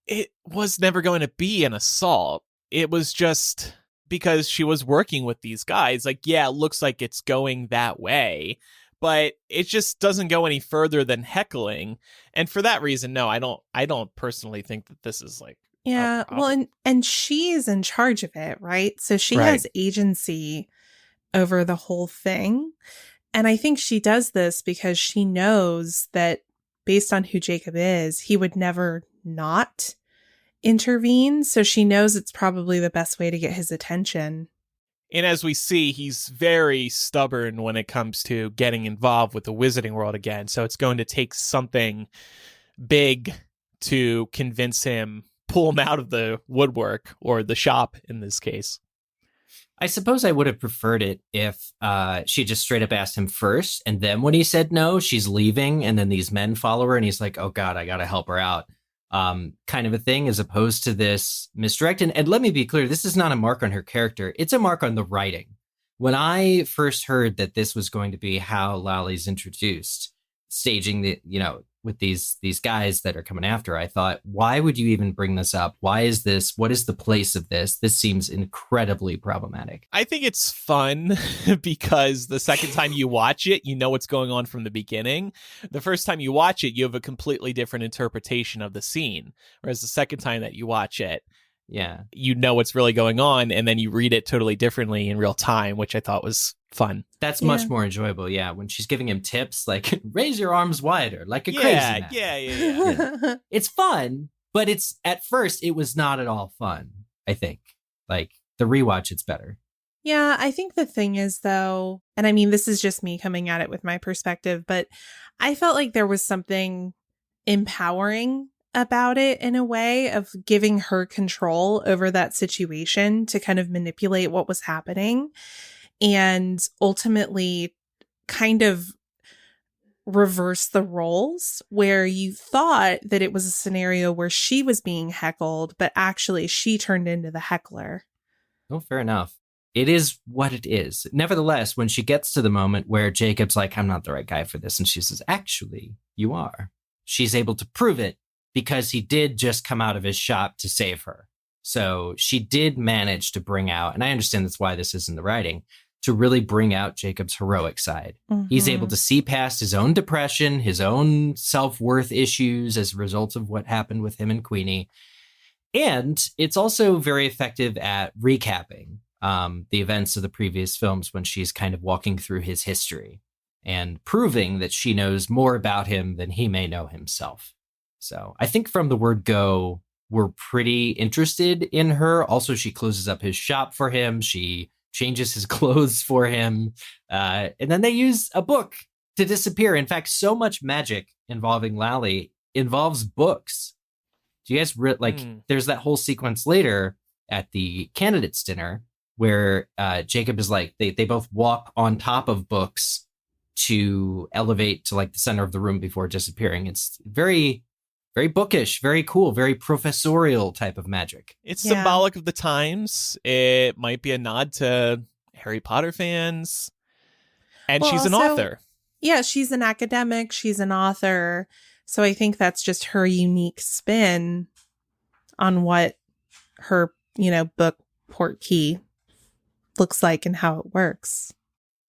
it was never going to be an assault. It was just because she was working with these guys. It looks like it's going that way, but it just doesn't go any further than heckling. And for that reason, no, I don't personally think that this is well, and she's in charge of it, right? So she has agency over the whole thing. And I think she does this because she knows that based on who Jacob is, he would never not intervene. So she knows it's probably the best way to get his attention. And as we see, he's very stubborn when it comes to getting involved with the wizarding world again. So it's going to take something big to convince him, pull him out of the woodwork, or the shop in this case. I suppose I would have preferred it if she just straight up asked him first, and then when he said no, she's leaving, and then these men follow her, and he's like, oh God, I gotta help her out. Kind of a thing, as opposed to this misdirect. And let me be clear, this is not a mark on her character. It's a mark on the writing. When I first heard that this was going to be how Lally's introduced, staging with these guys that are coming after her, I thought, why would you even bring this up? Why is this? What is the place of this? This seems incredibly problematic. I think it's fun because the second time you watch it, you know what's going on from the beginning. The first time you watch it, you have a completely different interpretation of the scene. Whereas the second time that you watch it, you know what's really going on, and then you read it totally differently in real time, which I thought was fun. That's much more enjoyable, when she's giving him tips like raise your arms wider, like a crazy man. Yeah. It's fun, but at first it was not at all fun. I think the rewatch, it's better. Yeah, I think the thing is though, and I mean this is just me coming at it with my perspective, but I felt like there was something empowering about it in a way of giving her control over that situation to kind of manipulate what was happening. and ultimately kind of reverse the roles, where you thought that it was a scenario where she was being heckled, but actually she turned into the heckler. Oh, fair enough. It is what it is. Nevertheless, when she gets to the moment where Jacob's like, I'm not the right guy for this, and she says, actually, you are. She's able to prove it because he did just come out of his shop to save her. So she did manage to bring out, and I understand that's why this is in the writing, to really bring out Jacob's heroic side. Mm-hmm. He's able to see past his own depression, his own self-worth issues as a result of what happened with him and Queenie. And it's also very effective at recapping the events of the previous films when she's kind of walking through his history and proving that she knows more about him than he may know himself. So I think from the word go, we're pretty interested in her. Also, she closes up his shop for him. She changes his clothes for him. And then they use a book to disappear. In fact, so much magic involving Lally involves books. Do you guys there's that whole sequence later at the candidates dinner where Jacob is like, they both walk on top of books to elevate to like the center of the room before disappearing. It's very, very bookish, very cool, very professorial type of magic. It's symbolic of the times. It might be a nod to Harry Potter fans. And she's an author. Yeah, she's an academic. She's an author. So I think that's just her unique spin on what her, book portkey looks like and how it works.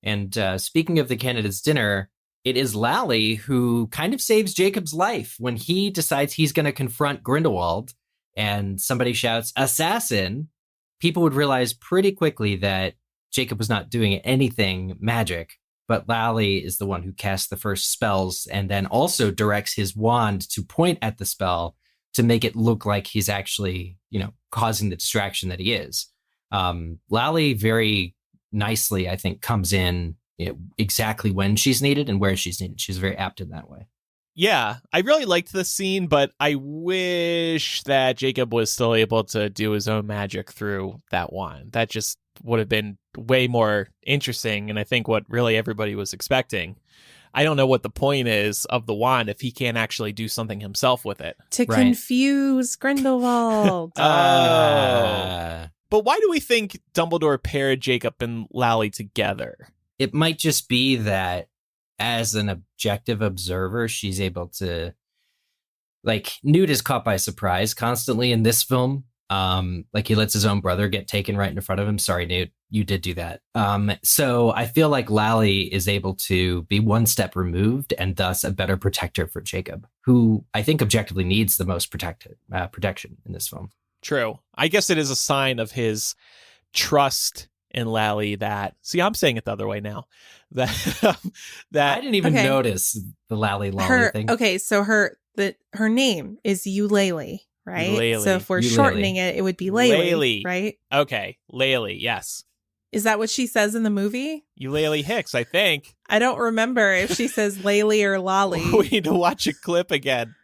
And speaking of the candidates dinner, it is Lally who kind of saves Jacob's life when he decides he's going to confront Grindelwald and somebody shouts, "Assassin!" People would realize pretty quickly that Jacob was not doing anything magic, but Lally is the one who casts the first spells and then also directs his wand to point at the spell to make it look like he's actually, causing the distraction that he is. Lally very nicely, I think, comes in exactly when she's needed and where she's needed. She's very apt in that way. Yeah, I really liked this scene, but I wish that Jacob was still able to do his own magic through that wand. That just would have been way more interesting, and I think what really everybody was expecting. I don't know what the point is of the wand if he can't actually do something himself with it. To confuse Grindelwald. But why do we think Dumbledore paired Jacob and Lally together? It might just be that as an objective observer, she's able to, Newt is caught by surprise constantly in this film. He lets his own brother get taken right in front of him. Sorry, Newt, you did do that. So I feel like Lally is able to be one step removed and thus a better protector for Jacob, who I think objectively needs the most protection in this film. True. I guess it is a sign of his trust in Lally that, see, I'm saying it the other way now, that I didn't even notice the Lally thing. Okay, so her name is Eulalie, right? Eulalie. So if we're shortening it, it would be Lally, right? Okay, Lally, yes. Is that what she says in the movie? Eulalie Hicks, I think. I don't remember if she says Lally or Lolly. We need to watch a clip again.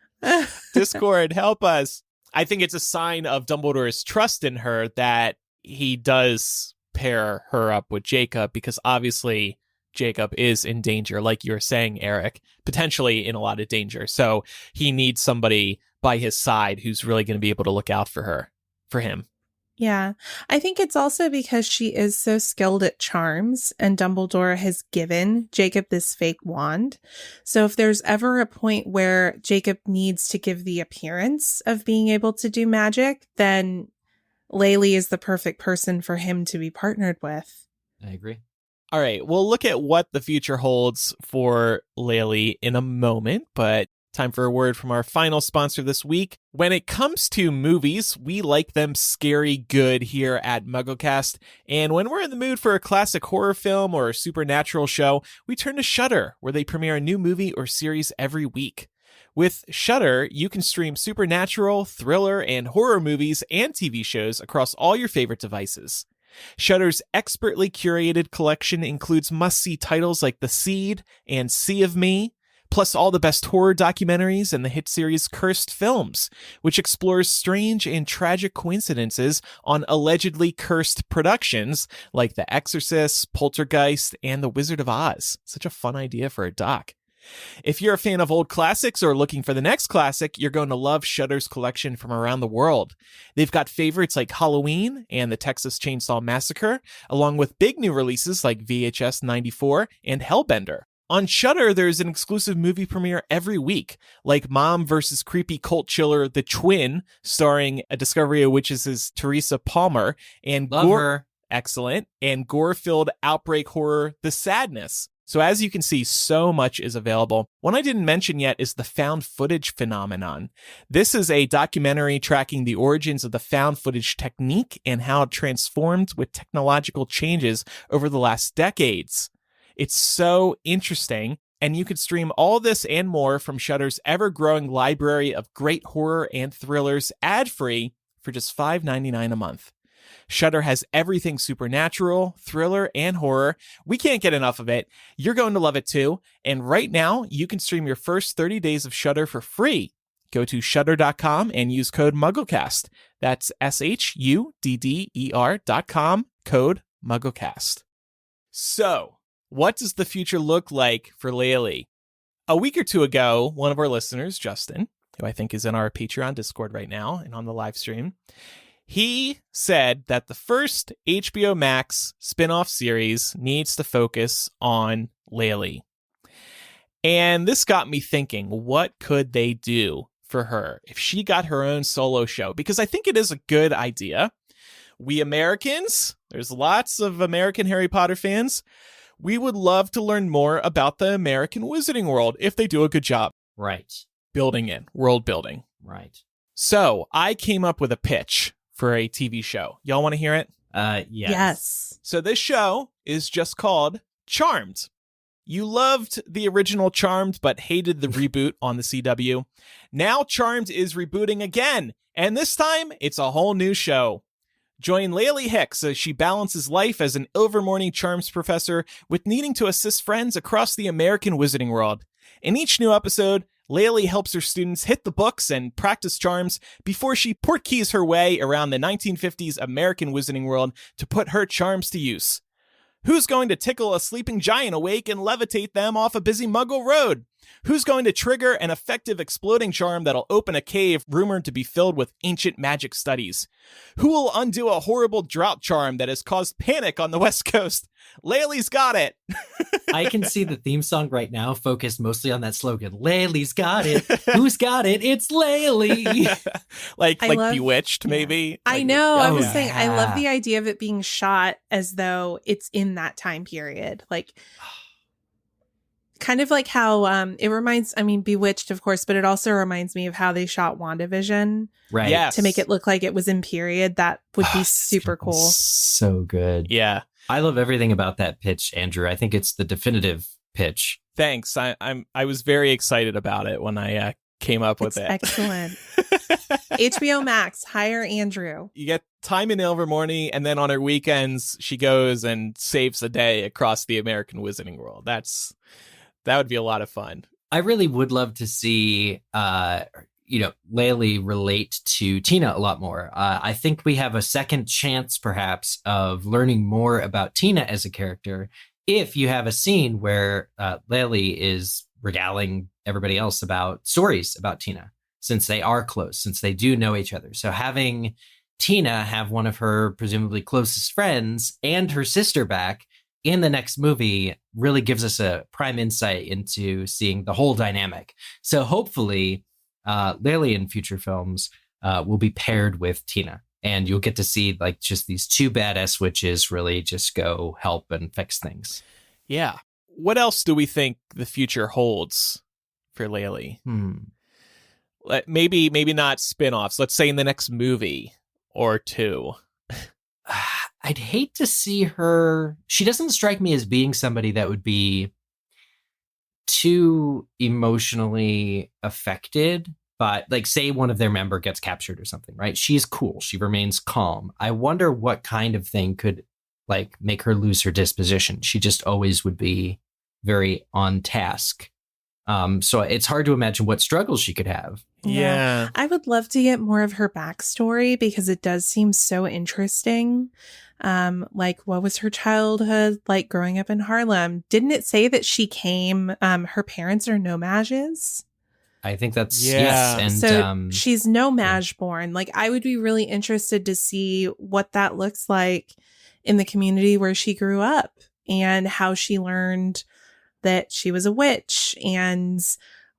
Discord, help us. I think it's a sign of Dumbledore's trust in her that he does pair her up with Jacob, because obviously Jacob is in danger, like you were saying, Eric, potentially in a lot of danger. So he needs somebody by his side who's really going to be able to look out for him. Yeah, I think it's also because she is so skilled at charms, and Dumbledore has given Jacob this fake wand. So if there's ever a point where Jacob needs to give the appearance of being able to do magic, then Lally is the perfect person for him to be partnered with. I agree. All right, we'll look at what the future holds for Lally in a moment, but time for a word from our final sponsor this week. When it comes to movies, we like them scary good here at MuggleCast. And when we're in the mood for a classic horror film or a supernatural show, we turn to Shudder, where they premiere a new movie or series every week. With Shudder, you can stream supernatural, thriller, and horror movies and TV shows across all your favorite devices. Shudder's expertly curated collection includes must-see titles like The Seed and Sea of Me, plus all the best horror documentaries and the hit series Cursed Films, which explores strange and tragic coincidences on allegedly cursed productions like The Exorcist, Poltergeist, and The Wizard of Oz. Such a fun idea for a doc. If you're a fan of old classics or looking for the next classic, you're going to love Shudder's collection from around the world. They've got favorites like Halloween and the Texas Chainsaw Massacre, along with big new releases like VHS 94 and Hellbender. On Shudder, there's an exclusive movie premiere every week, like Mom vs. Creepy Cult Chiller The Twin, starring a Discovery of Witches' Teresa Palmer, and Love her. Excellent, and gore-filled outbreak horror The Sadness. So as you can see, so much is available. One I didn't mention yet is the found footage phenomenon. This is a documentary tracking the origins of the found footage technique and how it transformed with technological changes over the last decades. It's so interesting, and you could stream all this and more from Shudder's ever-growing library of great horror and thrillers ad-free for just $5.99 a month. Shudder has everything supernatural, thriller, and horror. We can't get enough of it. You're going to love it too. And right now, you can stream your first 30 days of Shudder for free. Go to shudder.com and use code MuggleCast. That's SHUDDER.com, code MuggleCast. So, what does the future look like for Lally? A week or two ago, one of our listeners, Justin, who I think is in our Patreon Discord right now and on the live stream, he said that the first HBO Max spin-off series needs to focus on Lally. And this got me thinking, what could they do for her if she got her own solo show? Because I think it is a good idea. We Americans, there's lots of American Harry Potter fans, we would love to learn more about the American Wizarding World if they do a good job. Right. Building in, world building. Right. So I came up with a pitch for a TV show. Y'all want to hear it? Yes. So this show is just called Charmed. You loved the original Charmed, but hated the reboot on the CW. Now Charmed is rebooting again, and this time it's a whole new show. Join Eulalie Hicks as she balances life as an Ilvermorny Charms professor with needing to assist friends across the American Wizarding World. In each new episode, Lally helps her students hit the books and practice charms before she portkeys her way around the 1950s American Wizarding World to put her charms to use. Who's going to tickle a sleeping giant awake and levitate them off a busy Muggle road? Who's going to trigger an effective exploding charm that'll open a cave rumored to be filled with ancient magic studies? Who will undo a horrible drought charm that has caused panic on the West Coast? Lally's got it. I can see the theme song right now focused mostly on that slogan. Lally's got it. Who's got it? It's Lally. like Bewitched, maybe. I know. I was yeah. saying, I love the idea of it being shot as though it's in that time period. Like, kind of like how it reminds, I mean, Bewitched, of course, but it also reminds me of how they shot WandaVision. Right. Yes. To make it look like it was in period. That would be super cool. So good. Yeah. I love everything about that pitch, Andrew. I think it's the definitive pitch. Thanks. I was very excited about it when I came up with It's it. excellent. HBO Max, hire Andrew. You get time in Ilvermorny, and then on her weekends, she goes and saves the day across the American Wizarding World. That would be a lot of fun. I really would love to see, Lally relate to Tina a lot more. I think we have a second chance, perhaps, of learning more about Tina as a character if you have a scene where Lally is regaling everybody else about stories about Tina, since they are close, since they do know each other. So having Tina have one of her presumably closest friends and her sister back in the next movie really gives us a prime insight into seeing the whole dynamic. So hopefully Lally in future films will be paired with Tina, and you'll get to see like just these two badass witches really just go help and fix things. Yeah. What else do we think the future holds for Lally? Maybe not spin-offs. Let's say in the next movie or two. I'd hate to see her. She doesn't strike me as being somebody that would be too emotionally affected. But like, say one of their member gets captured or something, right? She's cool. She remains calm. I wonder what kind of thing could like make her lose her disposition. She just always would be very on task. So it's hard to imagine what struggles she could have. Yeah. I would love to get more of her backstory because it does seem so interesting. Like, what was her childhood like growing up in Harlem? Didn't it say that she came, her parents are no-mages? I think that's, Yeah. yes. And So she's no-mage born. Like, I would be really interested to see what that looks like in the community where she grew up and how she learned that she was a witch and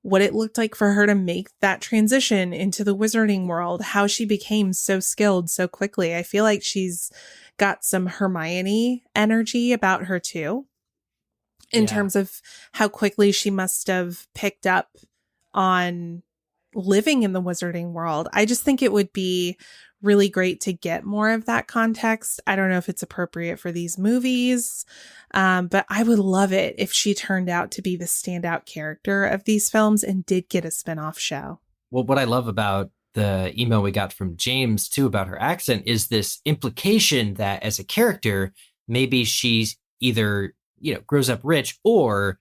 what it looked like for her to make that transition into the wizarding world, how she became so skilled so quickly. I feel like she's got some Hermione energy about her too, in terms of how quickly she must have picked up on living in the wizarding world. I just think it would be really great to get more of that context. I don't know if it's appropriate for these movies, but I would love it if she turned out to be the standout character of these films and did get a spinoff show. Well, what I love about the email we got from James, too, about her accent is this implication that as a character, maybe she's either, grows up rich or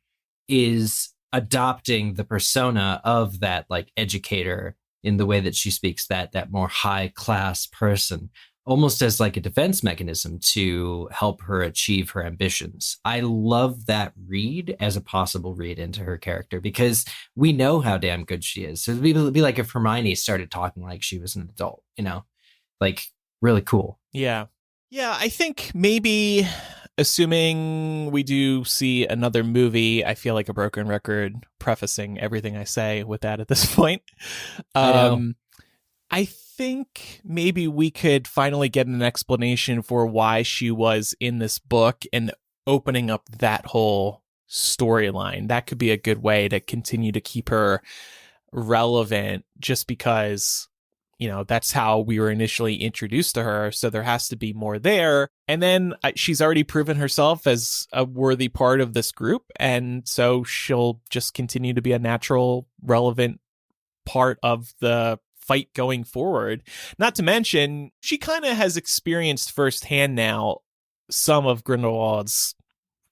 is adopting the persona of that like educator in the way that she speaks, that more high class person, almost as like a defense mechanism to help her achieve her ambitions. I love that read as a possible read into her character because we know how damn good she is. So it'd be like if Hermione started talking like she was an adult, like really cool. Yeah. Yeah, I think maybe assuming we do see another movie, I feel like a broken record prefacing everything I say with that at this point. I think maybe we could finally get an explanation for why she was in this book and opening up that whole storyline. That could be a good way to continue to keep her relevant just because, that's how we were initially introduced to her. So there has to be more there. And then she's already proven herself as a worthy part of this group. And so she'll just continue to be a natural, relevant part of the fight going forward. Not to mention, she kind of has experienced firsthand now some of Grindelwald's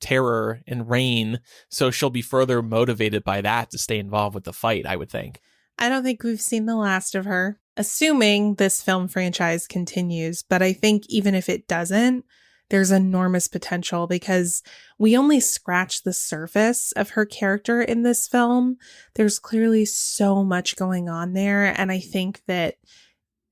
terror and reign. So she'll be further motivated by that to stay involved with the fight, I would think. I don't think we've seen the last of her, assuming this film franchise continues. But I think even if it doesn't, there's enormous potential because we only scratch the surface of her character in this film. There's clearly so much going on there. And I think that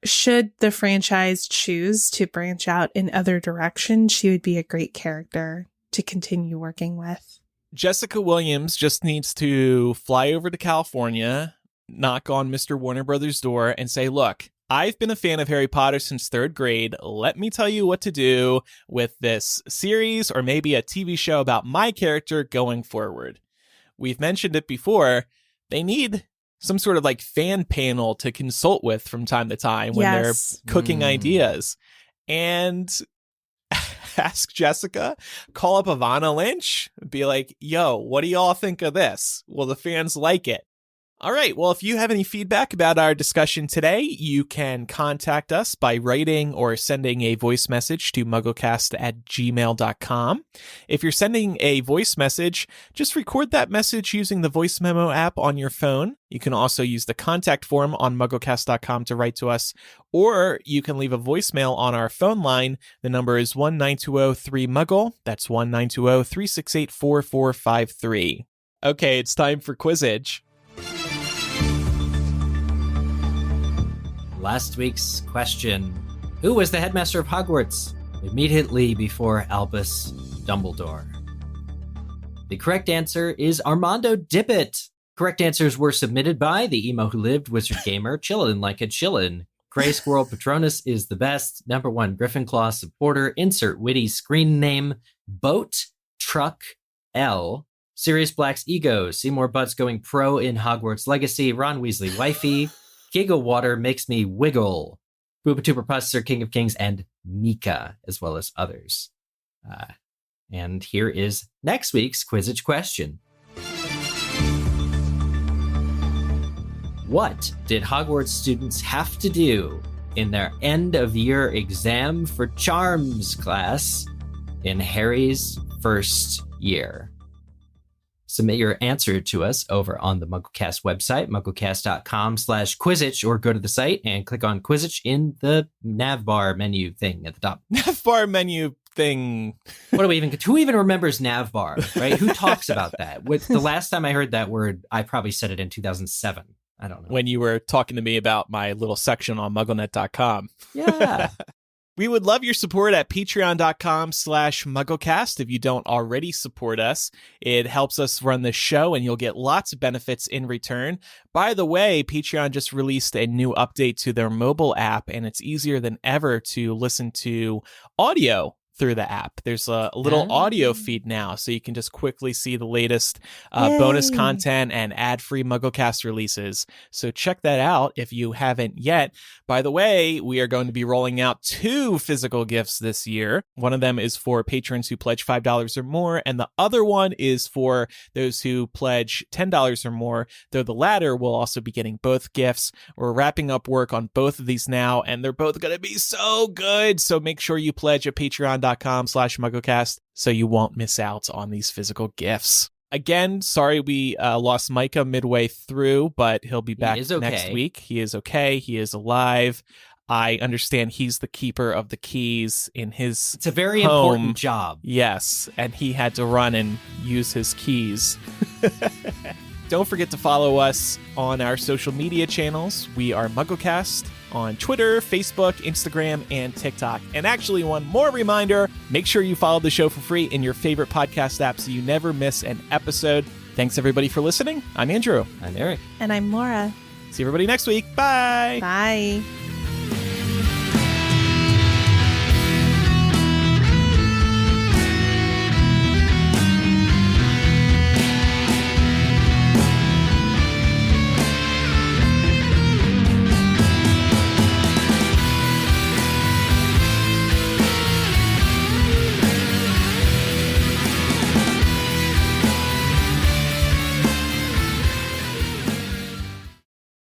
should the franchise choose to branch out in other directions, she would be a great character to continue working with. Jessica Williams just needs to fly over to California, knock on Mr. Warner Brothers' door and say, look, I've been a fan of Harry Potter since 3rd grade. Let me tell you what to do with this series or maybe a TV show about my character going forward. We've mentioned it before. They need some sort of like fan panel to consult with from time to time when they're cooking ideas. And ask Jessica, call up Ivana Lynch, be like, yo, what do y'all think of this? Will the fans like it? All right. Well, if you have any feedback about our discussion today, you can contact us by writing or sending a voice message to mugglecast@gmail.com. If you're sending a voice message, just record that message using the voice memo app on your phone. You can also use the contact form on mugglecast.com to write to us, or you can leave a voicemail on our phone line. The number is 1-920-3-MUGGLE. That's 1-920-368-4453. Okay, it's time for Quizzage. Last week's question: who was the headmaster of Hogwarts immediately before Albus Dumbledore? The correct answer is Armando Dippet. Correct answers were submitted by the emo who lived, Wizard Gamer, Chillin' Like a Chillin', Gray Squirrel Patronus is the best, number 1 Gryffindor supporter, insert witty screen name, Boat Truck L, Sirius Black's Ego, Seymour Butts going pro in Hogwarts Legacy, Ron Weasley wifey, Giggle Water makes me wiggle, Booba Tuber Puss, Sir King of Kings, and Mika, as well as others. And here is next week's Quizzage question. What did Hogwarts students have to do in their end-of-year exam for Charms class in Harry's first year? submit your answer to us over on the MuggleCast website, mugglecast.com/Quizzage, or go to the site and click on Quizzage in the navbar menu thing at the top. Navbar menu thing. Who even remembers navbar, right? Who talks about that? The last time I heard that word, I probably said it in 2007. I don't know. When you were talking to me about my little section on MuggleNet.com. Yeah. We would love your support at patreon.com/MuggleCast. If you don't already support us, it helps us run the show and you'll get lots of benefits in return. By the way, Patreon just released a new update to their mobile app, and it's easier than ever to listen to audio through the app. There's a little audio feed now, so you can just quickly see the latest bonus content and ad-free MuggleCast releases. So check that out if you haven't yet. By the way, we are going to be rolling out 2 physical gifts this year. One of them is for patrons who pledge $5 or more, and the other one is for those who pledge $10 or more, though the latter will also be getting both gifts. We're wrapping up work on both of these now, and they're both going to be so good. So make sure you pledge at patreon.com/MuggleCast so you won't miss out on these physical gifts. Again, sorry we lost Micah midway through, but he'll be back next week. He is okay. He is alive. I understand he's the keeper of the keys in his It's a very home. important job. Yes, and he had to run and use his keys. Don't forget to follow us on our social media channels. We are MuggleCast on Twitter, Facebook, Instagram, and TikTok. And actually, one more reminder, make sure you follow the show for free in your favorite podcast app so you never miss an episode. Thanks, everybody, for listening. I'm Andrew. I'm Eric. And I'm Laura. See everybody next week. Bye. Bye.